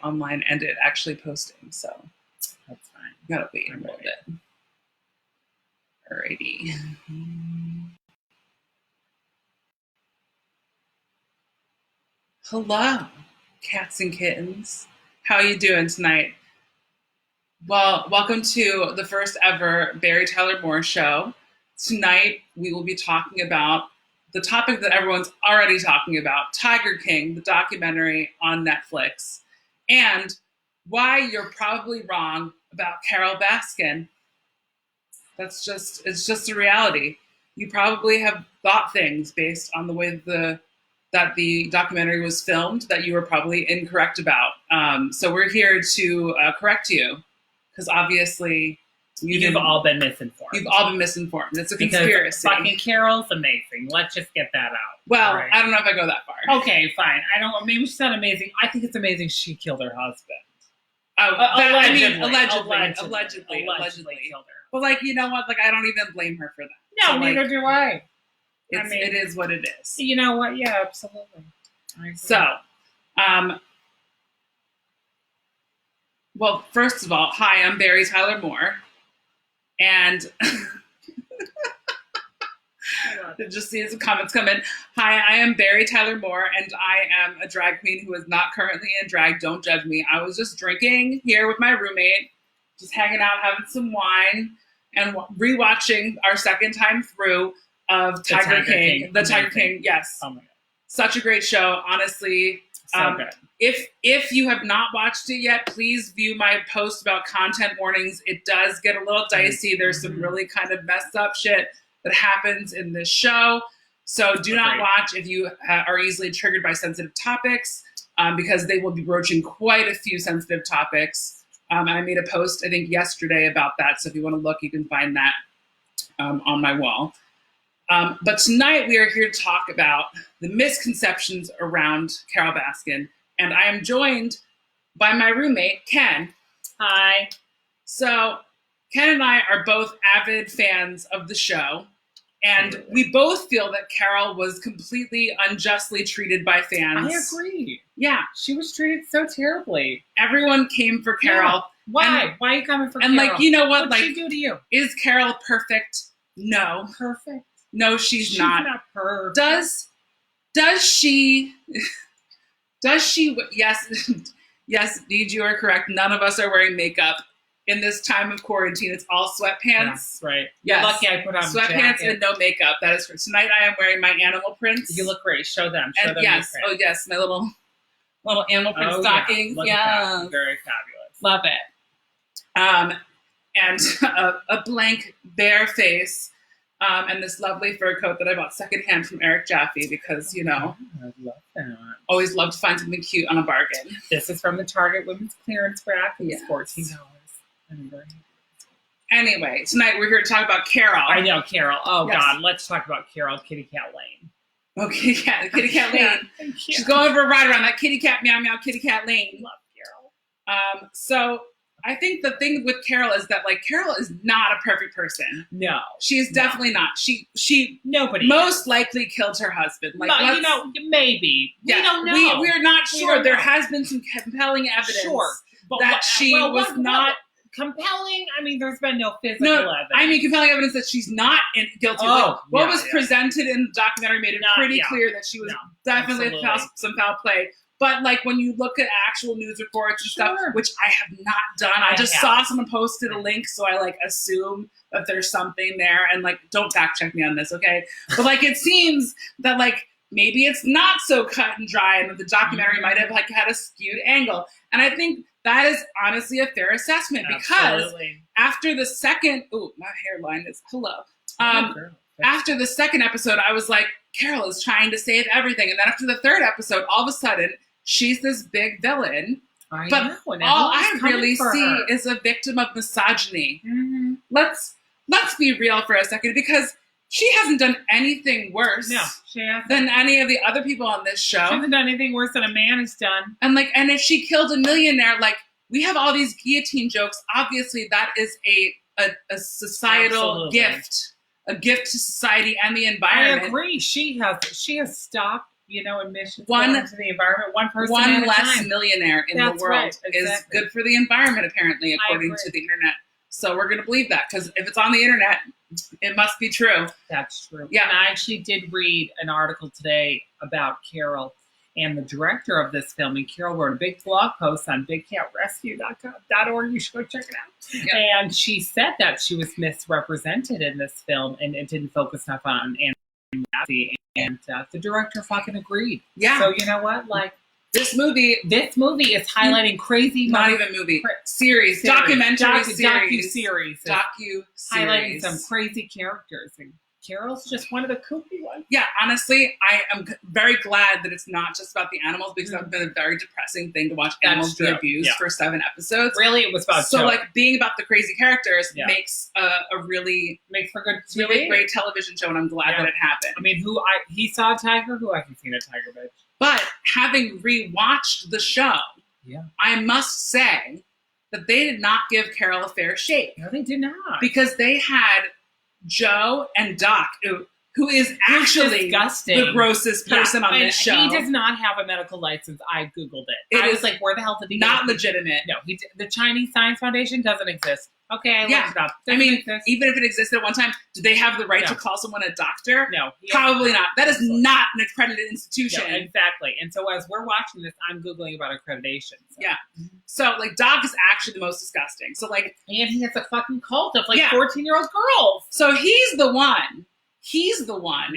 online and it actually posting. So that's fine. Gotta wait a little bit. Alrighty. Hello, cats and kittens. How are you doing tonight? Well, welcome to the first ever Beary Tyler Moore show. Tonight, we will be talking about the topic that everyone's already talking about, Tiger King, the documentary on Netflix, and why you're probably wrong about Carole Baskin. It's just a reality. You probably have thought things based on the way that the documentary was filmed that you were probably incorrect about. So we're here to correct you, because obviously you've all been misinformed. You've all been misinformed. It's a conspiracy. Fucking Carole's amazing. Let's just get that out. Well, right? I don't know if I go that far. Okay, fine. I don't. Maybe she's not amazing. I think it's amazing she killed her husband. Allegedly killed her. But like, you know what? Like, I don't even blame her for that. No, so, neither do I. It is what it is. You know what? Yeah, absolutely. So, well, first of all, hi, I'm Beary Tyler Moore, and just see some comments come in. Hi, I am Beary Tyler Moore, and I am a drag queen who is not currently in drag. Don't judge me. I was just drinking here with my roommate, just hanging out, having some wine, and rewatching our second time through of Tiger King. The Tiger King, yes. Oh my God. Such a great show, honestly. So good. If you have not watched it yet, please view my post about content warnings. It does get a little dicey. There's some really kind of messed up shit that happens in this show. So do not watch if you are easily triggered by sensitive topics, because they will be broaching quite a few sensitive topics. I made a post, I think, yesterday about that. So if you want to look, you can find that on my wall. But tonight we are here to talk about the misconceptions around Carole Baskin. And I am joined by my roommate, Ken. Hi. So Ken and I are both avid fans of the show. And we both feel that Carole was completely unjustly treated by fans. I agree. Yeah. She was treated so terribly. Everyone came for Carole. Yeah. Why? Why are you coming for Carole? And like, you know what? What'd she do to you? Is Carole perfect? No. Perfect? No, she's not. She's not perfect. Does she, yes, Deej, you are correct. None of us are wearing makeup in this time of quarantine. It's all sweatpants. Yeah, right. Yes. You're lucky I put on sweatpants and no makeup. That is correct. Tonight I am wearing my animal prints. You look great. Show them. Show them yes. Oh yes, my little animal print stockings. Yeah. Very fabulous. Love it. And a blank bare face. And this lovely fur coat that I bought secondhand from Eric Jaffe because, you know, I love that. Always love to find something cute on a bargain. This is from the Target Women's Clearance Rack. It's $14. Anyway, tonight we're here to talk about Carole. I know, Carole. Oh, yes. God. Let's talk about Carole, Kitty Cat Lane. Oh, Kitty Cat Lane. She's going for a ride around that kitty cat, meow, meow, Kitty Cat Lane. Love Carole. So I think the thing with Carole is that, like, Carole is not a perfect person. No. She is definitely not. She Nobody most likely killed her husband. Like, but, you know, maybe. Yeah, we don't know. We're not sure. There has been some compelling evidence that she was not... Compelling? I mean, there's been no physical evidence. I mean, compelling evidence that she's not guilty. What was presented in the documentary made it pretty clear that she was definitely some foul play. But, like, when you look at actual news reports and stuff, which I have not done, I just saw someone posted a link, so I, like, assume that there's something there. And, like, don't fact check me on this, okay? But, like, it seems that, like, maybe it's not so cut and dry and that the documentary might have, like, had a skewed angle. And I think that is honestly a fair assessment because after the second, my hairline is, after the second episode, I was like, Carole is trying to save everything. And then after the third episode, all of a sudden, she's this big villain. But all I really see is a victim of misogyny. Mm-hmm. Let's be real for a second, because she hasn't done anything worse than any of the other people on this show. She hasn't done anything worse than a man has done. And if she killed a millionaire, like, we have all these guillotine jokes. Obviously, that is a societal gift. A gift to society and the environment. I agree. She has stopped emissions into the environment. One person at a less time. millionaire in the world is good for the environment, apparently, according to the internet. So we're going to believe that, because if it's on the internet, it must be true. That's true. Yeah. And I actually did read an article today about Carole and the director of this film. And Carole wrote a big blog post on bigcatrescue.org. You should go check it out. Yeah. And she said that she was misrepresented in this film, and it didn't focus enough on animality. And the director fucking agreed. Yeah. So you know what? Like, This movie is highlighting crazy... Not even movie. Series. Documentary series. Highlighting some crazy characters. And Carole's just one of the kooky ones. Yeah, honestly, I am very glad that it's not just about the animals, because that's been a very depressing thing to watch animals be abused for 7 episodes. Really, it was about being about the crazy characters makes a really for good TV. Really great television show, and I'm glad that it happened. I mean, he saw a tiger, who I can see a tiger, bitch. But having rewatched the show, I must say that they did not give Carole a fair shake. No, they did not. Because they had Joe and Doc, who is actually the grossest person on this show. He does not have a medical license. I Googled it. I was like, where the hell did he not legitimate. No, the Chinese Science Foundation doesn't exist. Okay, I looked it up. Even if it existed at one time, do they have the right to call someone a doctor? No. Probably not. That is not an accredited institution. No, exactly. And so as we're watching this, I'm Googling about accreditation. So. Yeah. So, Doc is actually the most disgusting. So, and he has a fucking cult of, 14-year-old girls. So he's the one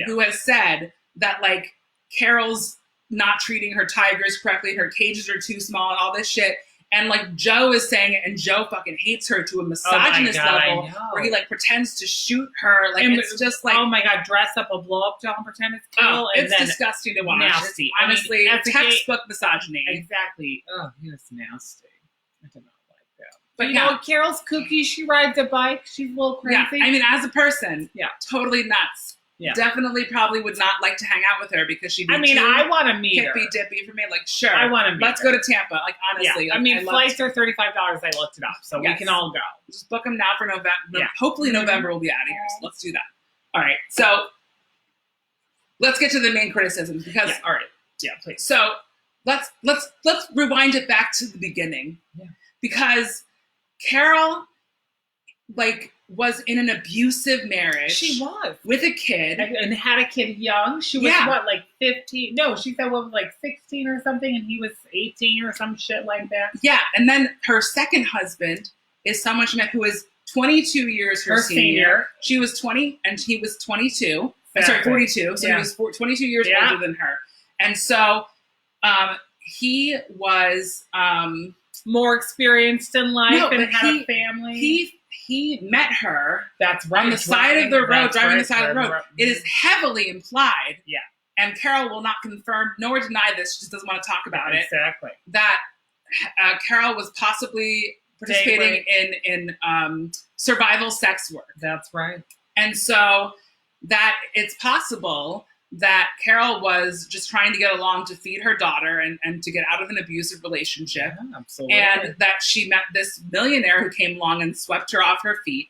who has said that, Carole's not treating her tigers correctly, her cages are too small, and all this shit. And Joe is saying it, and Joe fucking hates her to a misogynist level, where he pretends to shoot her. It's just oh my god, dress up a blow up doll and pretend it's Carole. It's disgusting to watch. Nasty. Honestly, textbook misogyny. Exactly. Oh, he was nasty. I did not like that. But Carole's kooky. She rides a bike. She's a little crazy. Yeah, I mean, as a person, totally nuts. Yeah. Definitely probably would not like to hang out with her, because she'd be I want to meet her. Hippy dippy for me. Sure. I want to meet Let's her. go to Tampa. Honestly. Yeah. Flights are $35. I looked it up. So we can all go. Just book them now for November. Yeah. Hopefully November we'll be out of here. So let's do that. All right. So let's get to the main criticisms, because all right. Yeah, please. So let's rewind it back to the beginning. Yeah. Because Carole was in an abusive marriage. She was. With a kid. And had a kid young. She was 15? No, she said 16 or something, and he was 18 or some shit like that. Yeah, and then her second husband is someone she met who is 22 years her senior. She was 20 and he was 22. Sorry, 42. So he was 22 years older than her. And so he was more experienced in life and had a family. He met her on the side of the road, driving the side of the road. It is heavily implied. Yeah. And Carole will not confirm nor deny this. She just doesn't want to talk about it. Exactly. That Carole was possibly participating in survival sex work. That's right. And so that it's possible that Carole was just trying to get along to feed her daughter and to get out of an abusive relationship. Yeah, absolutely. And that she met this millionaire who came along and swept her off her feet.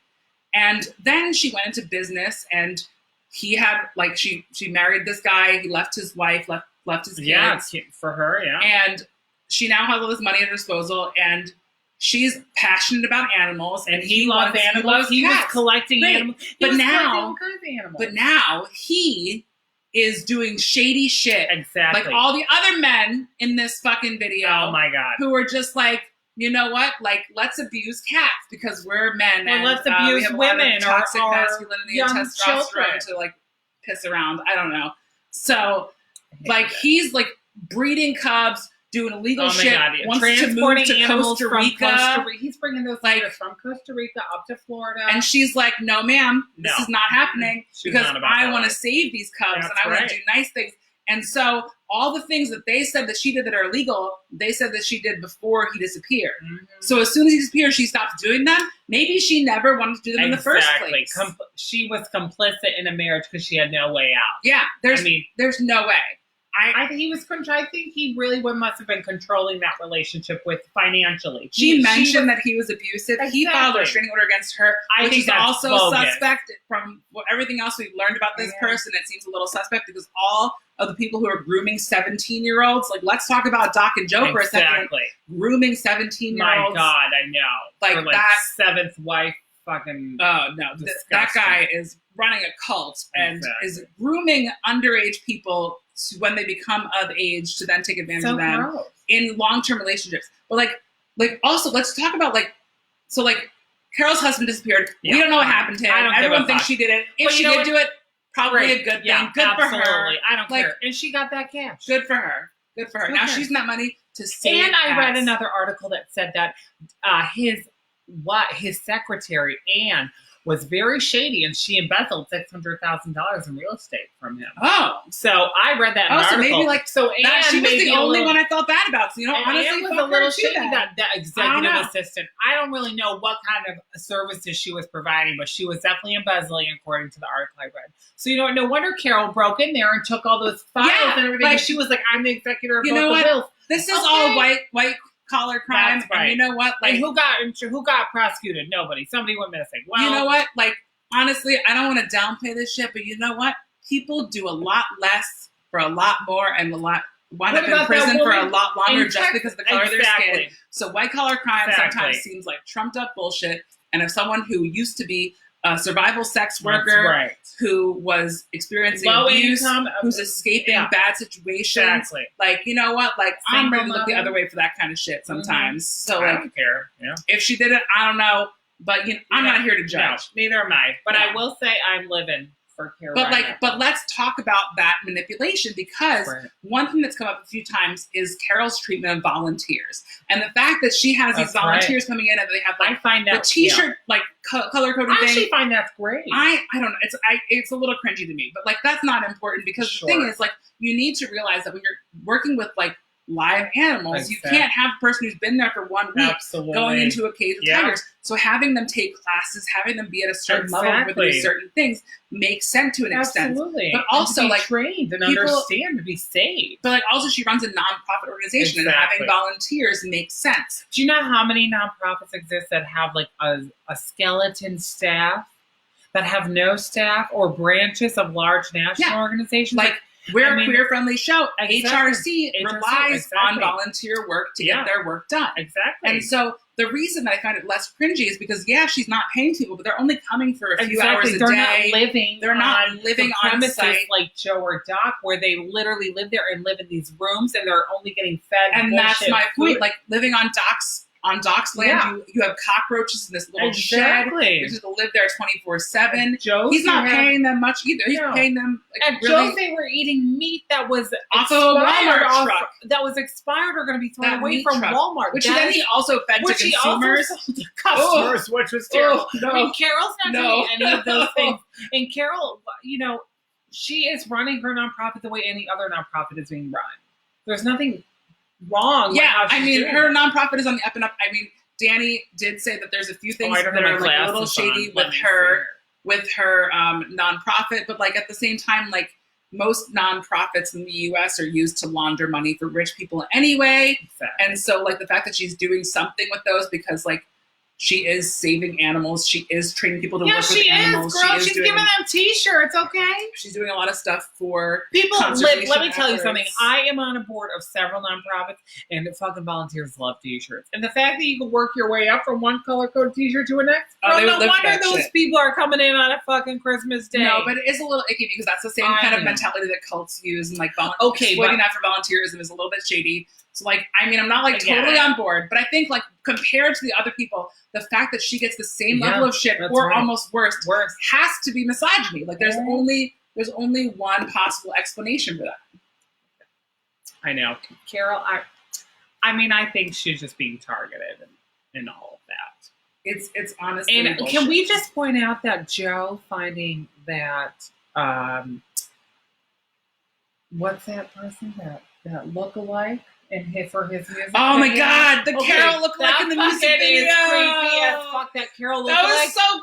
And then she went into business, and he had, she married this guy, he left his wife, left his kids. Yeah, for her, yeah. And she now has all this money at her disposal, and she's passionate about animals, and he loves animals. He was collecting animals. But now he is doing shady shit. Exactly. Like all the other men in this fucking video. Oh my God. Who are just you know what? Let's abuse cats because we're men. Or let's abuse we have women or toxic masculinity and testosterone to piss around. I don't know. So he's breeding cubs, doing illegal shit. God, wants to move to Costa Rica. He's bringing those critters from Costa Rica up to Florida. And she's like, no, ma'am, this is not happening because I want to save these cubs and I want to do nice things. And so all the things that they said that she did that are illegal, they said that she did before he disappeared. Mm-hmm. So as soon as he disappeared, she stopped doing them. Maybe she never wanted to do them in the first place. She was complicit in a marriage because she had no way out. Yeah, there's no way. I think he really must have been controlling that relationship with financially. She mentioned that he was abusive. Exactly. He filed a restraining order against her, which is also bogus. suspect from everything else we've learned about this person. It seems a little suspect because all of the people who are grooming 17-year-olds, like let's talk about Doc and Joe for a second. Grooming 17-year-olds. My God, I know. Like for that seventh wife. Fucking no, that guy is running a cult and is grooming underage people when they become of age to then take advantage of them in long-term relationships. But like also let's talk about Carole's husband disappeared. We don't know what happened to him. Everyone thinks she did it. If she did do it, probably a good thing. Good for her. I don't care. And she got that cash. Good for her. Now she's using that money to save. And I read another article that said that his secretary Anne was very shady, and she embezzled $600,000 in real estate from him. Oh, so I read that in an article. Maybe Anne, she was the only one I felt bad about. So honestly, Anne was a little shady. That executive assistant. I don't really know what kind of services she was providing, but she was definitely embezzling, according to the article I read. So no wonder Carole broke in there and took all those files and everything. She was like, "I'm the executor of both the bills." This is all white collar crime. That's right. And you know what? And who got prosecuted? Nobody. Somebody went missing. Well, you know what? Honestly, I don't want to downplay this shit, but you know what? People do a lot less for a lot more and wind up in prison for a lot longer just because of the color of their skin. So white collar crime sometimes seems like trumped up bullshit. And if someone who used to be a survival sex worker who was experiencing abuse, who's escaping bad situations. You know what? I'm ready to look the other way for that kind of shit sometimes. So I don't care. Yeah. If she did it, I don't know. But I'm not here to judge. No, neither am I. But I will say I'm living for Carole. But let's talk about that manipulation, because one thing that's come up a few times is Carole's treatment of volunteers, and the fact that she has these volunteers coming in and they have I find that the T-shirt color coded thing. I actually find that's great. I don't know. It's a little cringy to me, but that's not important, because the thing is you need to realize that when you're working with live animals, you can't have a person who's been there for 1 week going into a cage of tigers. So having them take classes, having them be at a certain level with certain things makes sense to an extent. But also and to be trained and understand to be safe. But also she runs a nonprofit organization and having volunteers makes sense. Do you know how many nonprofits exist that have a skeleton staff, that have no staff, or branches of large national organizations? We're a queer-friendly show. HRC relies on volunteer work to get their work done. Exactly. And so the reason that I find it less cringy is because, she's not paying people, but they're only coming for a few hours a day. They're not living on premises site like Joe or Doc, where they literally live there and live in these rooms, and they're only getting fed. And that's my point. Living on Doc's land, you have cockroaches in this little shed. You just live there 24/7. He's not paying them much either. He's paying them. At Joe's, they were eating meat that was off of a Walmart truck. That was expired or going to be thrown away from Walmart. Which then he also fed to consumers. Customers, which was terrible. No. I mean, Carole's not doing any of those things. And Carole, she is running her nonprofit the way any other nonprofit is being run. There's nothing wrong. Her nonprofit is on the up and up. Danny did say that there's a few things that are a little shady with her nonprofit, but at the same time, most nonprofits in the U.S. are used to launder money for rich people anyway. And so the fact that she's doing something with those, because she is saving animals. She is training people to work with animals. She's giving them T-shirts, okay? She's doing a lot of stuff for people. Let me tell you something. I am on a board of several nonprofits, and the fucking volunteers love T-shirts. And the fact that you can work your way up from one color code T-shirt to a next, no wonder those people are coming in on a fucking Christmas Day. No, but it is a little icky, because that's the same kind of mentality that cults use, and exploiting that for volunteerism is a little bit shady. So I'm not totally on board, but I think compared to the other people, the fact that she gets the same level of shit or almost worse has to be misogyny. There's only one possible explanation for that. I know, Carole. I think she's just being targeted and all of that. It's honestly. And bullshit. Can we just point out that Joe finding that what's that person that look-alike? For his music video. My God, the Carole look like in the music video. Is creepy as fuck. That Carole look like. That was so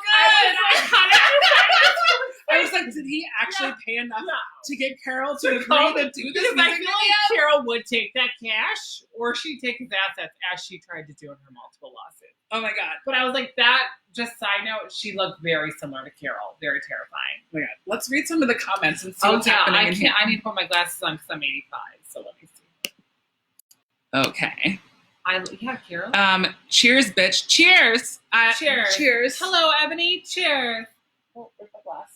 good. I was like, did he actually pay enough to get Carole to agree to do this? Because I feel like Carole would take that cash, or she'd take his assets, as she tried to do in her multiple lawsuits. Oh my God. But I was like, that, just side note, she looked very similar to Carole. Very terrifying. Oh my God. Let's read some of the comments and see what's happening. I need to put my glasses on because I'm 85, so let me see. Okay. Carole. Cheers, bitch. Cheers. Cheers. Hello, Ebony. Cheers. Oh, where's my glass?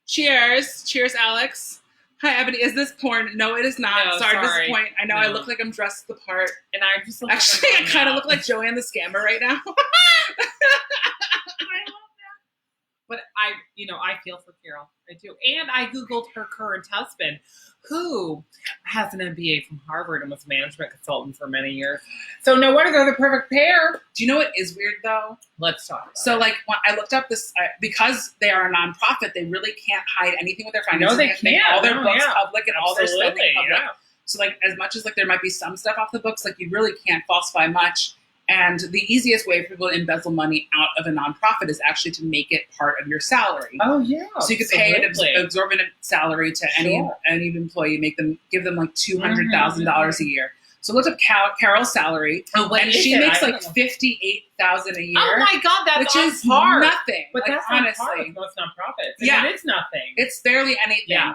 Cheers. Cheers, Alex. Hi, Ebony. Is this porn? No, it is not. No, sorry to disappoint. I know I look like I'm dressed the part. And I just look Actually, I kind of look like Joanne the Scammer right now. But I feel for Carole. I do. And I Googled her current husband, who has an MBA from Harvard and was a management consultant for many years. So no wonder they're the perfect pair. Do you know what is weird, though? Let's talk about it. So, like, when I looked up this, because they are a nonprofit, they really can't hide anything with their finances. No, they can't. Make all their books public and all their spending public. Yeah. So, like, as much as, like, there might be some stuff off the books, like, you really can't falsify much. And the easiest way for people to embezzle money out of a nonprofit is actually to make it part of your salary. Oh yeah. So you could pay an exorbitant salary to any employee, give them like $200,000 a year. So look up Carole's salary, and she makes like $58,000 a year. Oh my God, that's which is nothing. But like, that's honestly most nonprofits. Yeah, it's nothing. It's barely anything. Yeah.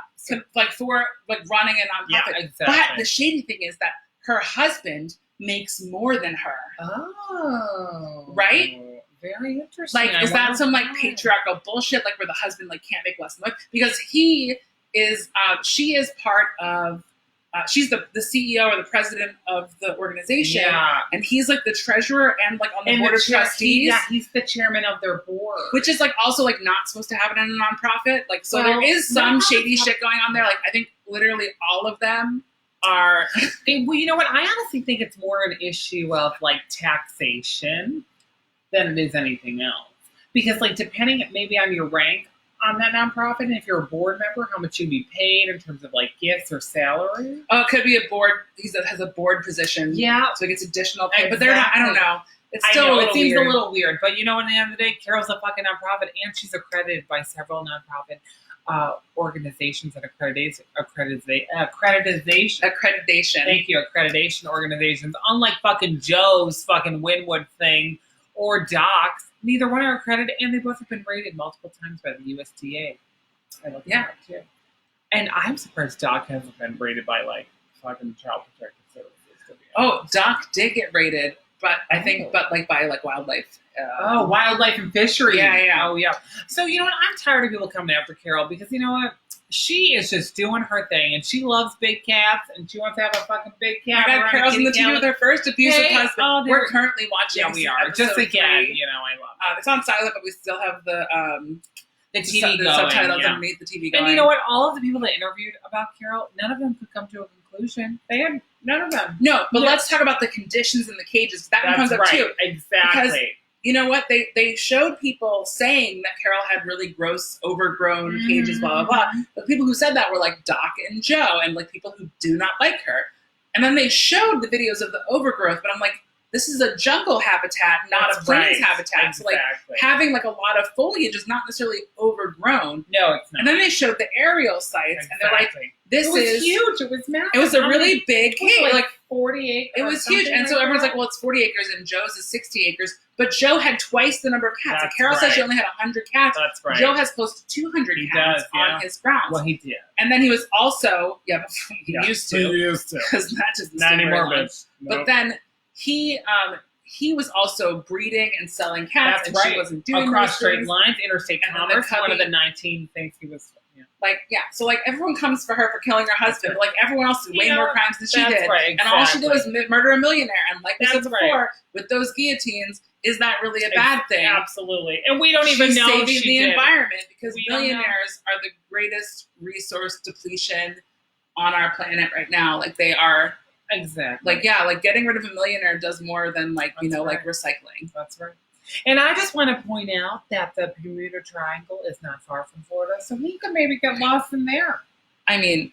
Like for running a nonprofit. Yeah, exactly. But the shady thing is that her husband makes more than her. Oh. Right? Very interesting. Like, is that some like patriarchal bullshit, like where the husband like can't make less than wife? Because she is part of, she's the CEO or the president of the organization. Yeah. And he's like the treasurer and like on the board of trustees. Yeah, he's the chairman of their board. Which is like also like not supposed to happen in a nonprofit. Like, so there is some shady shit going on there. Like, I think literally all of them are. Well, you know what? I honestly think it's more an issue of like taxation than it is anything else. Because like depending maybe on your rank on that nonprofit, and if you're a board member, how much you'd be paid in terms of like gifts or salary. Oh, it could be a board. He has a board position. Yeah. So he gets additional pay. Exactly. But they're not, I don't know. It's still it seems a little weird. But you know, at the end of the day, Carole's a fucking nonprofit, and she's accredited by several nonprofit organizations and accreditation. Thank you, accreditation organizations. Unlike fucking Joe's fucking Wynwood thing or Doc's, neither one are accredited, and they both have been rated multiple times by the USDA. I love that too. And I'm surprised Doc hasn't been rated by like fucking Child Protective Services. Oh, Doc did get rated, but I think, but like by like wildlife. Wildlife and fishery. Yeah. Oh, yeah. So, you know what? I'm tired of people coming after Carole because, you know what? She is just doing her thing, and she loves big cats, and she wants to have a fucking big cat. Carole's in the TV with her first abusive husband. Oh, we're currently watching. Yeah, we are. Just again, you know, I love it. It's on silent, but we still have the TV the subtitles underneath the TV going. And you know what? All of the people that interviewed about Carole, none of them could come to a conclusion. They had none of them. No, but let's talk about the conditions in the cages. That one comes up too. Exactly. Because, you know what? They showed people saying that Carole had really gross, overgrown cages, blah, blah, blah. But people who said that were like Doc and Joe and like people who do not like her. And then they showed the videos of the overgrowth, but I'm like, this is a jungle habitat, not a plains habitat. Exactly. So like having like a lot of foliage is not necessarily overgrown. No, it's not. And then they showed the aerial sites, and they're like, "This is huge. It was massive. It was a really big cage, like 40 acres. It was huge, and so everyone's like, "Well, it's 40 acres, and Joe's is 60 acres." But Joe had twice the number of cats. Like Carole said, she only had 100 cats. That's right. Joe has close to 200 cats on his grounds. Well, he did, and then he was also he used to because that just not anymore. But then he was also breeding and selling cats, and she wasn't doing across straight lines, interstate commerce. One of the 19 things he was. So everyone comes for her for killing her husband, but like everyone else did way more crimes than she did, and all she did was murder a millionaire. And like we said before, with those guillotines, is that really a bad thing? Absolutely, and we don't even know saving the environment because millionaires are the greatest resource depletion on our planet right now. Like they are. Exactly. Like getting rid of a millionaire does more than like recycling. That's right. And I just want to point out that the Bermuda Triangle is not far from Florida, so we could maybe get lost in there. I mean,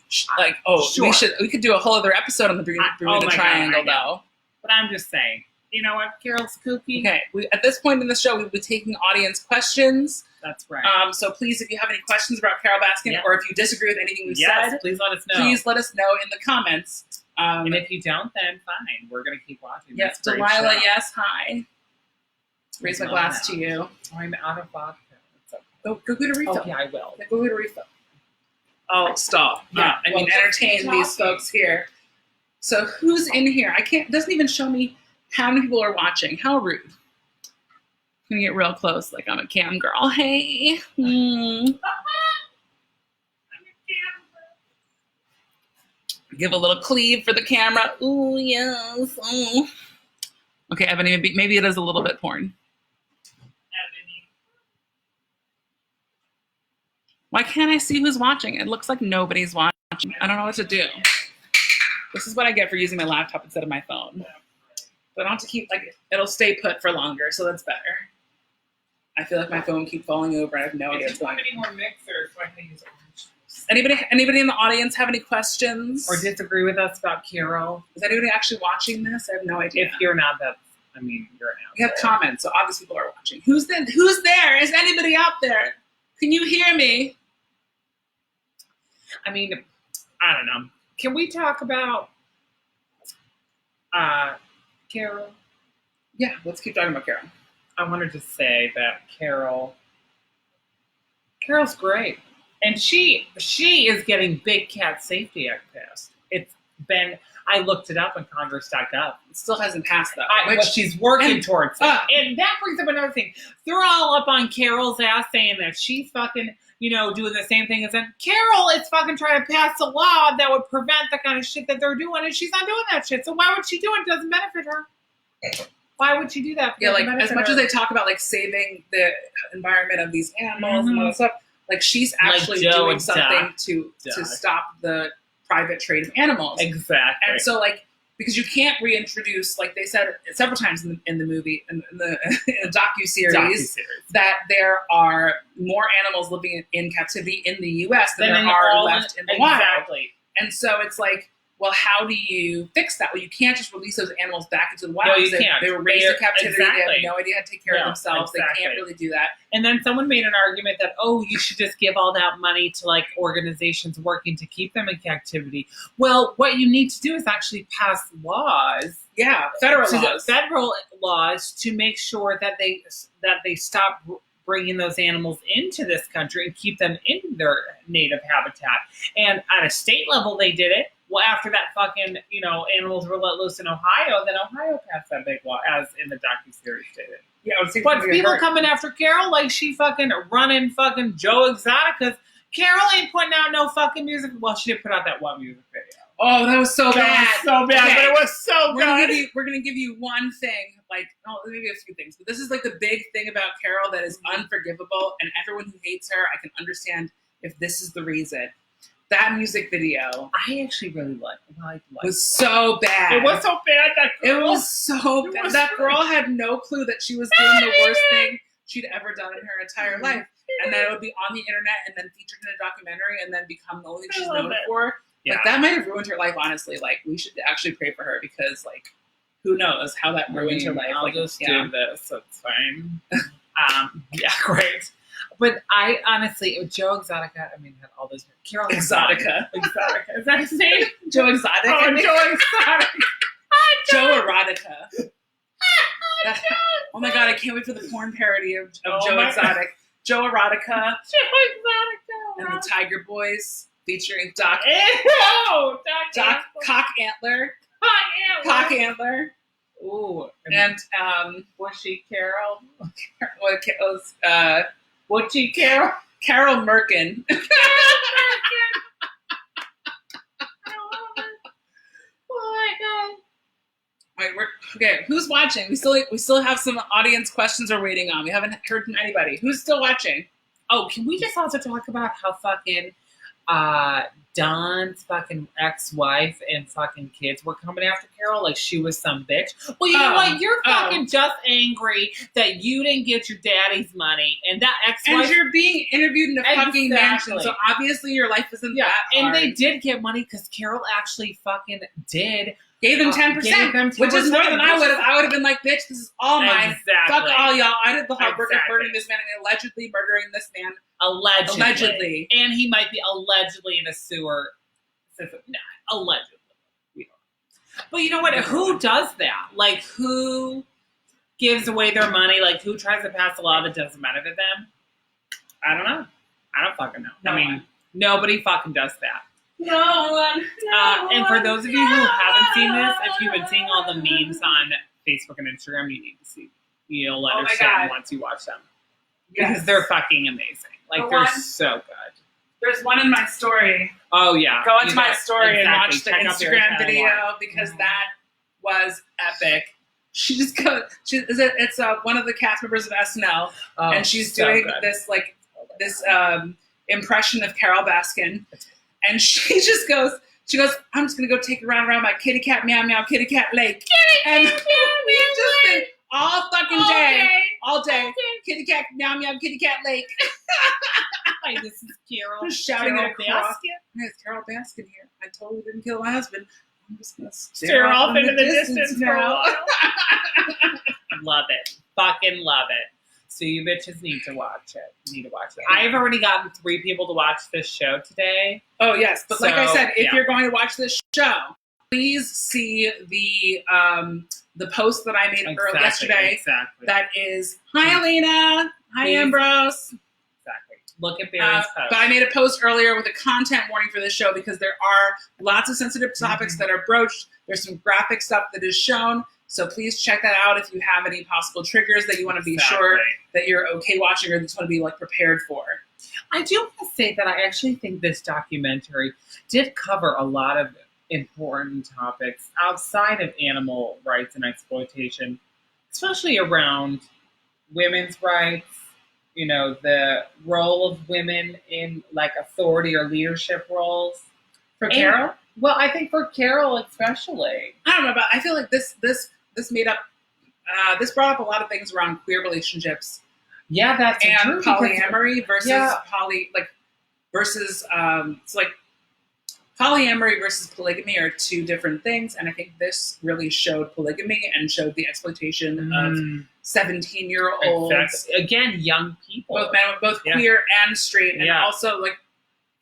we could do a whole other episode on the Bermuda Triangle, though. But I'm just saying, you know what, Carol's kooky. Okay, at this point in the show, we'll be taking audience questions. That's right. So please, if you have any questions about Carole Baskin, or if you disagree with anything we said, please let us know. Please let us know in the comments. And if you don't, then fine. We're going to keep watching. Yes, Delilah, yes, hi. Raise my glass to you. Oh, I'm out of vodka. Go get a refill. Okay, I will. Go get a refill. Oh, stop. Yeah, entertain these folks here. So who's in here? Doesn't even show me how many people are watching. How rude. I'm gonna get real close like I'm a cam girl. Hey. Give a little cleave for the camera. Ooh, yes. Ooh. Okay, Ebony, maybe it is a little bit porn. Ebony. Why can't I see who's watching? It looks like nobody's watching. I don't know what to do. This is what I get for using my laptop instead of my phone. But I don't have to keep, it'll stay put for longer, so that's better. I feel like my phone keeps falling over. I have no idea what's going on. Any more mixers, so I can use orange juice. Anybody in the audience have any questions? Or disagree with us about Carole? Is anybody actually watching this? I have no idea. If you're not, you're out. We have comments, so obviously people are watching. Who's there? Is anybody out there? Can you hear me? I mean, I don't know. Can we talk about Carole? Yeah, let's keep talking about Carole. I wanted to say that Carol's great. And she is getting big cat safety act passed. It's been, I looked it up on Congress.gov. It still hasn't passed though. But she's working towards it. And that brings up another thing. They're all up on Carole's ass saying that she's fucking, doing the same thing as them. Carole is fucking trying to pass a law that would prevent the kind of shit that they're doing, and she's not doing that shit. So why would she do it? It doesn't benefit her. Why would she do that? Yeah, as much as they talk about saving the environment of these animals and all that stuff, she's actually doing something to stop the private trade of animals. Exactly. And so because you can't reintroduce, they said several times in the movie, in the docuseries, that there are more animals living in captivity in the U.S. than there are left in the wild. Exactly. And so it's well, how do you fix that? Well, you can't just release those animals back into the wild. No, you can't. They were raised in captivity. Exactly. They have no idea how to take care of themselves. Exactly. They can't really do that. And then someone made an argument that, you should just give all that money to organizations working to keep them in captivity. Well, what you need to do is actually pass laws. Yeah, federal laws to make sure that they stop bringing those animals into this country and keep them in their native habitat. And at a state level, they did it. Well, after that fucking, animals were let loose in Ohio, then Ohio passed that big law, as in the docuseries stated. Yeah, but people coming after Carole she fucking running fucking Joe Exotica's. Carole ain't putting out no fucking music. Well, she did put out that one music video. Oh, that was so bad. So bad, but it was so good. We're gonna give you one thing, maybe a few things, but this is the big thing about Carole that is unforgivable, and everyone who hates her, I can understand if this is the reason. That music video, I actually really liked. Was so bad. It was so bad. It was so bad. That girl had no clue that she was doing the worst thing she'd ever done in her entire life, and that it would be on the internet and then featured in a documentary and then become the only thing she's known for. Yeah. That might have ruined her life. Honestly, we should actually pray for her because, who knows how that ruined her life. I'll just do this. It's fine. Yeah, great. But I honestly, Joe Exotica, had all those. Carole Exotica. Exotica. Is that his name? Joe Exotic. Oh, Joe Exotic. Joe Erotica. Oh my god, I can't wait for the porn parody of Joe Exotic. Joe Erotica. Joe Exotica. And the Tiger Boys featuring Doc. Ew, Doc Cock Antler. Cock Antler. Ooh. And was she Carole? Was she Carole? Carole Merkin. Oh my god. Wait, okay. Who's watching? We still have some audience questions we're waiting on. We haven't heard from anybody. Who's still watching? Oh, can we just also talk about how fucking Don's fucking ex-wife and fucking kids were coming after Carole she was some bitch? Well, you know what? You're fucking just angry that you didn't get your daddy's money, and that ex-wife... And you're being interviewed in a fucking mansion, so obviously your life isn't that hard. And they did get money because Carole actually fucking did Gave them 10%, which is more than I would have. I would have been like, bitch, this is all mine. Exactly. Fuck all y'all. I did the hard work of murdering this man and allegedly murdering this man. Allegedly. And he might be allegedly in a sewer. Allegedly. But you know what? Who does that? Like, who gives away their money? Like, who tries to pass a law that doesn't benefit them? I don't know. I don't fucking know. Nobody fucking does that. No one. And for those of you who haven't seen this, if you've been seeing all the memes on Facebook and Instagram, you need to see. You'll understand once you watch them. Yes. Because they're fucking amazing. Like, they're so good. There's one in my story. Oh, yeah. Go into my story and watch the Instagram video because that was epic. She just goes, it's one of the cast members of SNL, and she's doing this impression of Carole Baskin. And she just goes, I'm just going to go take a round around my kitty cat, meow, meow, kitty cat lake. And we've just been all fucking day, all day, kitty cat, meow, meow, kitty cat lake. Hi, this is Carole. Just shouting it across. It's Carole Baskin here. I totally didn't kill my husband. I'm just going to stare off into the distance now. Love it. Fucking love it. So you bitches need to watch it. I've already gotten 3 people to watch this show today. Oh, yes. But like I said, if you're going to watch this show, please see the post that I made earlier yesterday. Exactly. That is, hi, Alina. Hi, Ambrose. Exactly. Look at Beary's post. But I made a post earlier with a content warning for this show because there are lots of sensitive topics that are broached. There's some graphic stuff that is shown. So please check that out if you have any possible triggers that you want to be sure that you're okay watching or just want to be like prepared for. I do want to say that I actually think this documentary did cover a lot of important topics outside of animal rights and exploitation, especially around women's rights, you know, the role of women in like authority or leadership roles. For Carole? Well, I think for Carole especially. I don't know, but I feel like this brought up a lot of things around queer relationships. Yeah, that's and true. Polyamory versus polyamory versus polygamy are 2 different things, and I think this really showed polygamy and showed the exploitation of 17-year-olds. Exactly. Again, young people, both queer and straight, and also like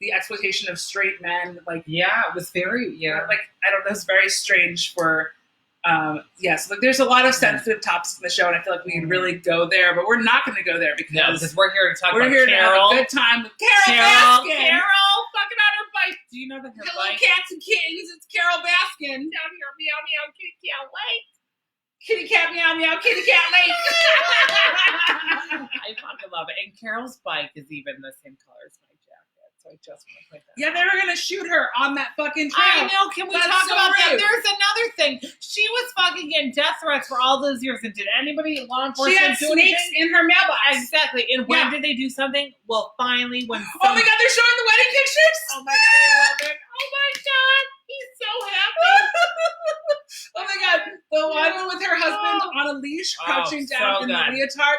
the exploitation of straight men. Like, it was very like I don't know, it's very strange for. So like there's a lot of sensitive topics in the show, and I feel like we can really go there, but we're not going to go there because we're here to talk about Carole. To have a good time with Carole Baskin. Carole, fucking on her bike. Do you know that her Hello, bike? cats and kittens. It's Carole Baskin. Down here, meow meow, kitty cat lake. Kitty cat meow meow, kitty cat lake. I fucking love it, and Carole's bike is even the same color as my jacket, so I just want to point that out. Yeah, they were gonna shoot her on that fucking trail. I know. Can we talk about that? There's another thing. She was fucking getting death threats for all those years, and did anybody law enforcement? She had snakes in her mailbox. Exactly. And when did they do something? Well, finally, when. Oh my God, they're showing the wedding pictures. Oh my God, I love it. Oh my God, he's so happy. Oh my God, the one with her husband on a leash, crouching down in the leotard.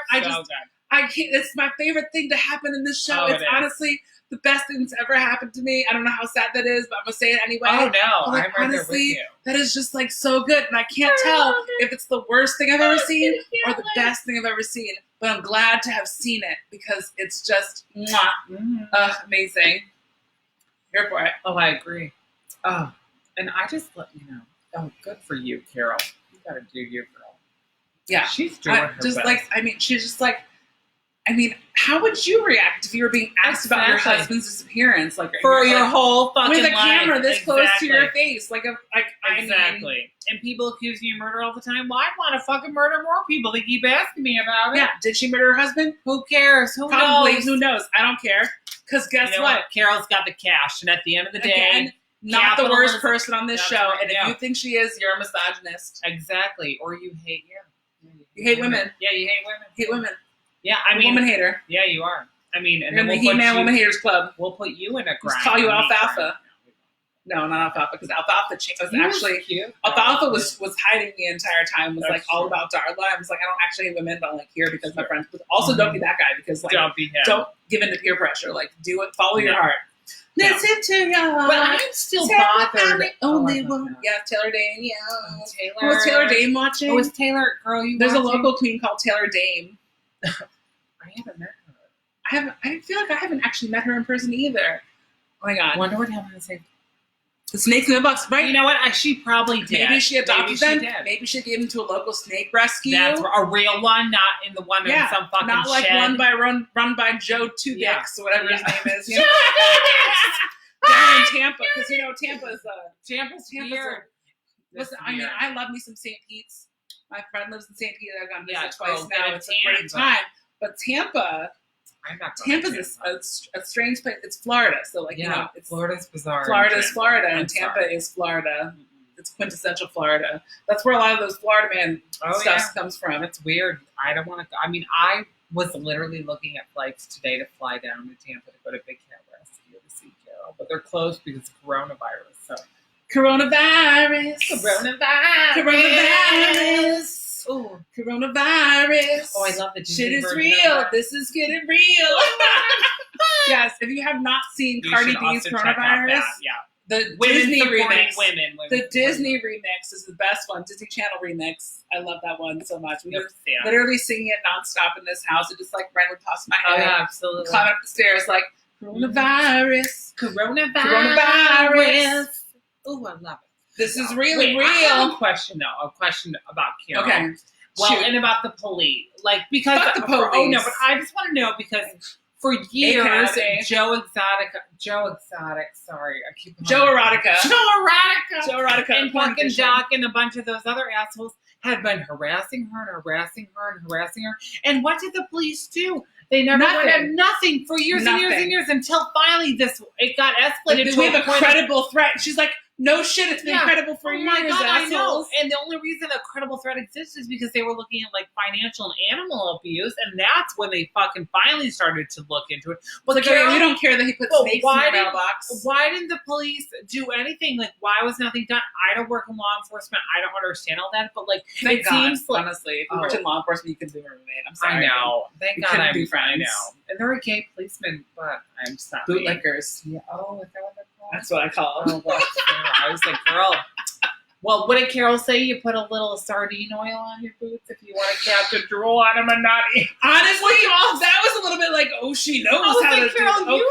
I can't. It's my favorite thing to happen in this show. It's honestly the best thing that's ever happened to me. I don't know how sad that is, but I'm gonna say it anyway. Oh no, like, I'm right there with you. That is just like so good, and I can't tell if it's the worst thing I've ever seen or the best thing I've ever seen. But I'm glad to have seen it because it's just amazing. Here for it. Oh, I agree. Oh, and I just let you know. Oh, good for you, Carole. You gotta do you, girl. Yeah, she's doing her just best. Like she's just like. I mean, how would you react if you were being asked about your husband's disappearance, like for your whole fucking life, with a camera this close to your face, exactly? And people accuse you of murder all the time. Well, I want to fucking murder more people. They keep asking me about it. Yeah, did she murder her husband? Who cares? Who Probably. knows? Who knows? I don't care. Because guess what? Carole's got the cash, and at the end of the day, again, not the worst person on this show. Right, and if you think she is, you're a misogynist. Exactly. Or you hate you hate women. Yeah, you hate women. Hate women. Yeah, I mean, woman hater. Yeah, you are. I mean, and you're in the He-Man Woman Haters Club. We'll put you in a grind. Just call you Alfalfa. No, not Alfalfa, because Alfalfa was actually cute. Alfalfa was hiding the entire time. Was like all about Darla. I was like, I don't actually hate women, but I'm like here because my friends. But also, don't be that guy because like don't give in to peer pressure. Like do it. Follow your heart. Listen to your heart. But I'm still bothered. The only one. Yeah, Taylor Dane. Yeah. Taylor. Was Taylor Dane watching? Was Taylor, girl, you There's watching? a local queen called Taylor Dane. I haven't met her. I feel like I haven't actually met her in person either. Oh my god. I wonder what happened to say. The snakes in the box, right? You know what? She probably did. Maybe she adopted them. Maybe she gave them to a local snake rescue. That's a real one, not in the one in some fucking not like shed. run by Joe Two Dicks or whatever his name is. Joe Down in Tampa, because Tampa's weird. Listen, I mean, I love me some St. Pete's. My friend lives in St. Pete. I've gone visit twice girl, now. It's a great time. But Tampa's a strange place. It's Florida, so it's Florida's bizarre. Florida's Florida, and Tampa is Florida. It's quintessential Florida. That's where a lot of those Florida man stuff comes from. It's weird. I don't want to. I mean, I was literally looking at flights today to fly down to Tampa to go to Big Cat Rescue to see Carole, but they're closed because of coronavirus. So coronavirus. Ooh. Coronavirus. Oh, I love the shit is real. This is getting real. Yes, if you have not seen Cardi B's Coronavirus, the Disney remix. The Disney remix is the best one. Disney Channel remix. I love that one so much. We were literally singing it nonstop in this house. It just ran with toss my head. Oh yeah, absolutely. Climbing up the stairs like coronavirus. Ooh, I love it. This is really real. I have a question though. A question about Carole. Okay. Well, and about the police, because fuck the police. Oh no, but I just want to know because for years, Joe Exotic. Sorry, I keep Joe Erotica, and fucking Doc and a bunch of those other assholes had been harassing her. And what did the police do? They never did nothing for years and years until finally it got escalated to a credible threat. She's like, no shit, it's been credible for years. My God, assholes. I know. And the only reason a credible threat exists is because they were looking at financial and animal abuse, and that's when they fucking finally started to look into it. But we don't care that he put snakes in the mailbox. Why didn't the police do anything? Why was nothing done? I don't work in law enforcement. I don't understand all that. But Thank God, seems honestly, if you worked in law enforcement, you could be a roommate. I'm sorry. I know. Thank God I'm friends. I know. And they're a gay policeman, but I'm sorry. Bootlickers. Yeah. Oh, is that what they're called? That's what I call them. Oh, well, I was like, girl. Well, what did Carole say? You put a little sardine oil on your boots if you want to catch a drool on them and not eat. Honestly, that was a little bit she knows how to Carole, do.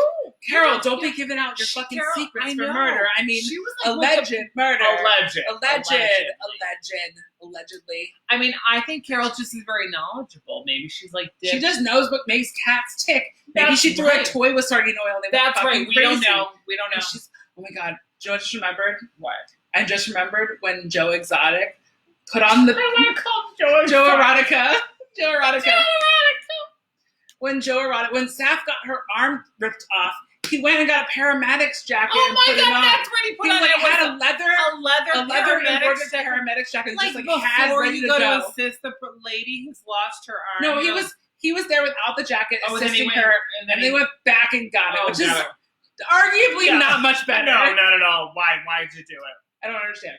Carole, don't be giving out your fucking secrets for murder. I mean, she was alleged murder. Allegedly. I mean, I think Carole just is very knowledgeable. Maybe she's she just knows what makes cats tick. Maybe she threw a toy with sardine oil. And that's right. We don't know. Oh my God. Joe, I just remembered. What? I just remembered when Joe Exotic put on the... I want to call him Joe Erotica. When Saf got her arm ripped off, he went and got a paramedic's jacket and put it on. That's what he put on. He had a leather paramedics jacket, just before had ready to go. go. To assist the lady who's lost her arm. No, he was there without the jacket, assisting her, and they went back and got it, which is arguably not much better. No, not at all. Why did you do it? I don't understand.